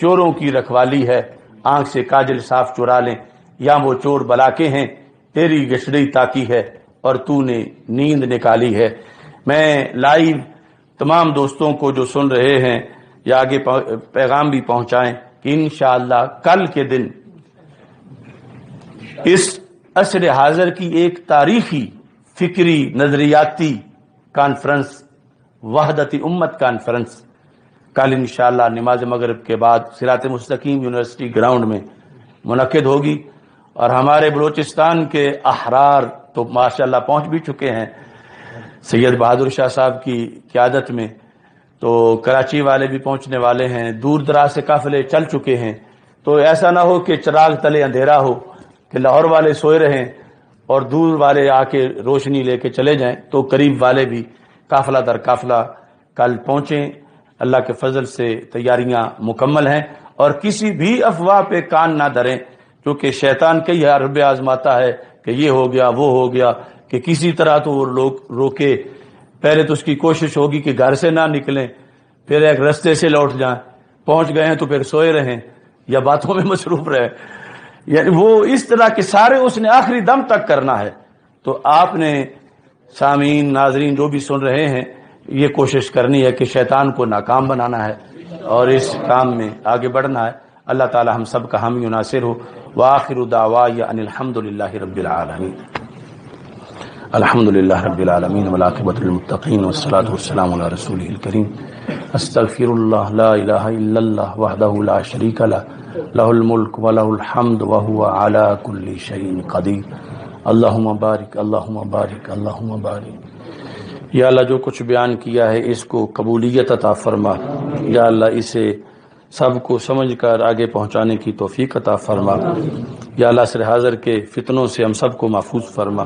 چوروں کی رکھوالی ہے، آنکھ سے کاجل صاف چرا لیں، یا وہ چور بلاکے ہیں، تیری گشڑی تاکی ہے اور تو نے نیند نکالی ہے۔ میں لائیو تمام دوستوں کو جو سن رہے ہیں یا آگے پیغام بھی پہنچائیں کہ انشاءاللہ کل کے دن اس عصر حاضر کی ایک تاریخی فکری نظریاتی کانفرنس، وحدت امت کانفرنس، کل انشاءاللہ نماز مغرب کے بعد صراط مستقیم یونیورسٹی گراؤنڈ میں منعقد ہوگی، اور ہمارے بلوچستان کے احرار تو ماشاءاللہ پہنچ بھی چکے ہیں سید بہادر شاہ صاحب کی قیادت میں، تو کراچی والے بھی پہنچنے والے ہیں، دور دراز سے قافلے چل چکے ہیں۔ تو ایسا نہ ہو کہ چراغ تلے اندھیرا ہو، کہ لاہور والے سوئے رہیں اور دور والے آ کے روشنی لے کے چلے جائیں، تو قریب والے بھی قافلہ در قافلہ کل پہنچیں۔ اللہ کے فضل سے تیاریاں مکمل ہیں، اور کسی بھی افواہ پہ کان نہ دھریں، کیونکہ شیطان کئی حرب آزماتا ہے کہ یہ ہو گیا وہ ہو گیا، کہ کسی طرح تو وہ لوگ روکے۔ پہلے تو اس کی کوشش ہوگی کہ گھر سے نہ نکلیں، پھر ایک رستے سے لوٹ جائیں، پہنچ گئے ہیں تو پھر سوئے رہیں یا باتوں میں مصروف رہے، یعنی وہ اس طرح کے سارے اس نے آخری دم تک کرنا ہے۔ تو آپ نے سامعین ناظرین جو بھی سن رہے ہیں، یہ کوشش کرنی ہے کہ شیطان کو ناکام بنانا ہے اور اس کام میں آگے بڑھنا ہے۔ اللہ تعالی ہم سب کا حامی و ناصر ہو۔ وآخر دعوایا ان الحمد للہ رب العالمین۔ الحمد للہ رب العالمین والعاقبۃ للمتقین والصلاۃ والسلام علی رسولہ الکریم۔ استغفر اللہ لا الہ الا اللہ وحدہ لا شریک لہ لہ الملک ولہ الحمد وہو علی کل شیء قدیر۔ اللہم بارک اللہم بارک اللہم بارک۔ یا اللہ جو کچھ بیان کیا ہے اس کو قبولیت عطا فرما، یا اللہ اسے سب کو سمجھ کر آگے پہنچانے کی توفیق عطا فرما۔ یا اللہ سر حاضر کے فتنوں سے ہم سب کو محفوظ فرما،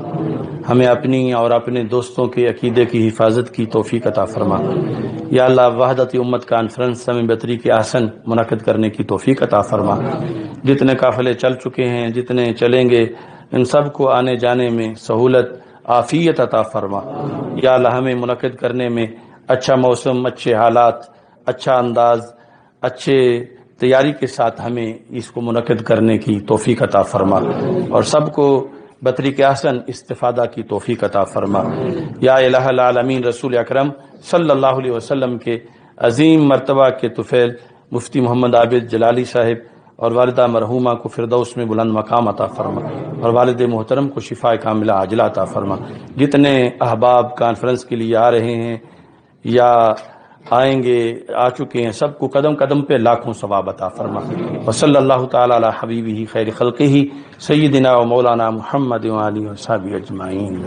ہمیں اپنی اور اپنے دوستوں کے عقیدے کی حفاظت کی توفیق عطا فرما۔ یا اللہ وحدت امت کانفرنس سمع بطری کے آسن منعقد کرنے کی توفیق عطا فرما۔ جتنے قافلے چل چکے ہیں، جتنے چلیں گے، ان سب کو آنے جانے میں سہولت عافیت عطا فرما۔ یا اللہ ہمیں منعقد کرنے میں اچھا موسم، اچھے حالات، اچھا انداز، اچھے تیاری کے ساتھ ہمیں اس کو منعقد کرنے کی توفیق عطا فرما، اور سب کو بطری کے احسن استفادہ کی توفیق عطا فرما۔ یا الہ العالمین رسول اکرم صلی اللہ علیہ وسلم کے عظیم مرتبہ کے طفیل مفتی محمد عابد جلالی صاحب اور والدہ مرحومہ کو فردوس میں بلند مقام عطا فرما، اور والد محترم کو شفاء کاملہ عاجلہ عطا فرما۔ جتنے احباب کانفرنس کے لیے آ رہے ہیں یا آئیں گے، آ چکے ہیں، سب کو قدم قدم پہ لاکھوں ثواب عطا فرما۔ وصلی اللہ تعالی علی حبیبہ خیر خلقہ سیدنا و مولانا محمد و آلہ و صحبہ اجمعین۔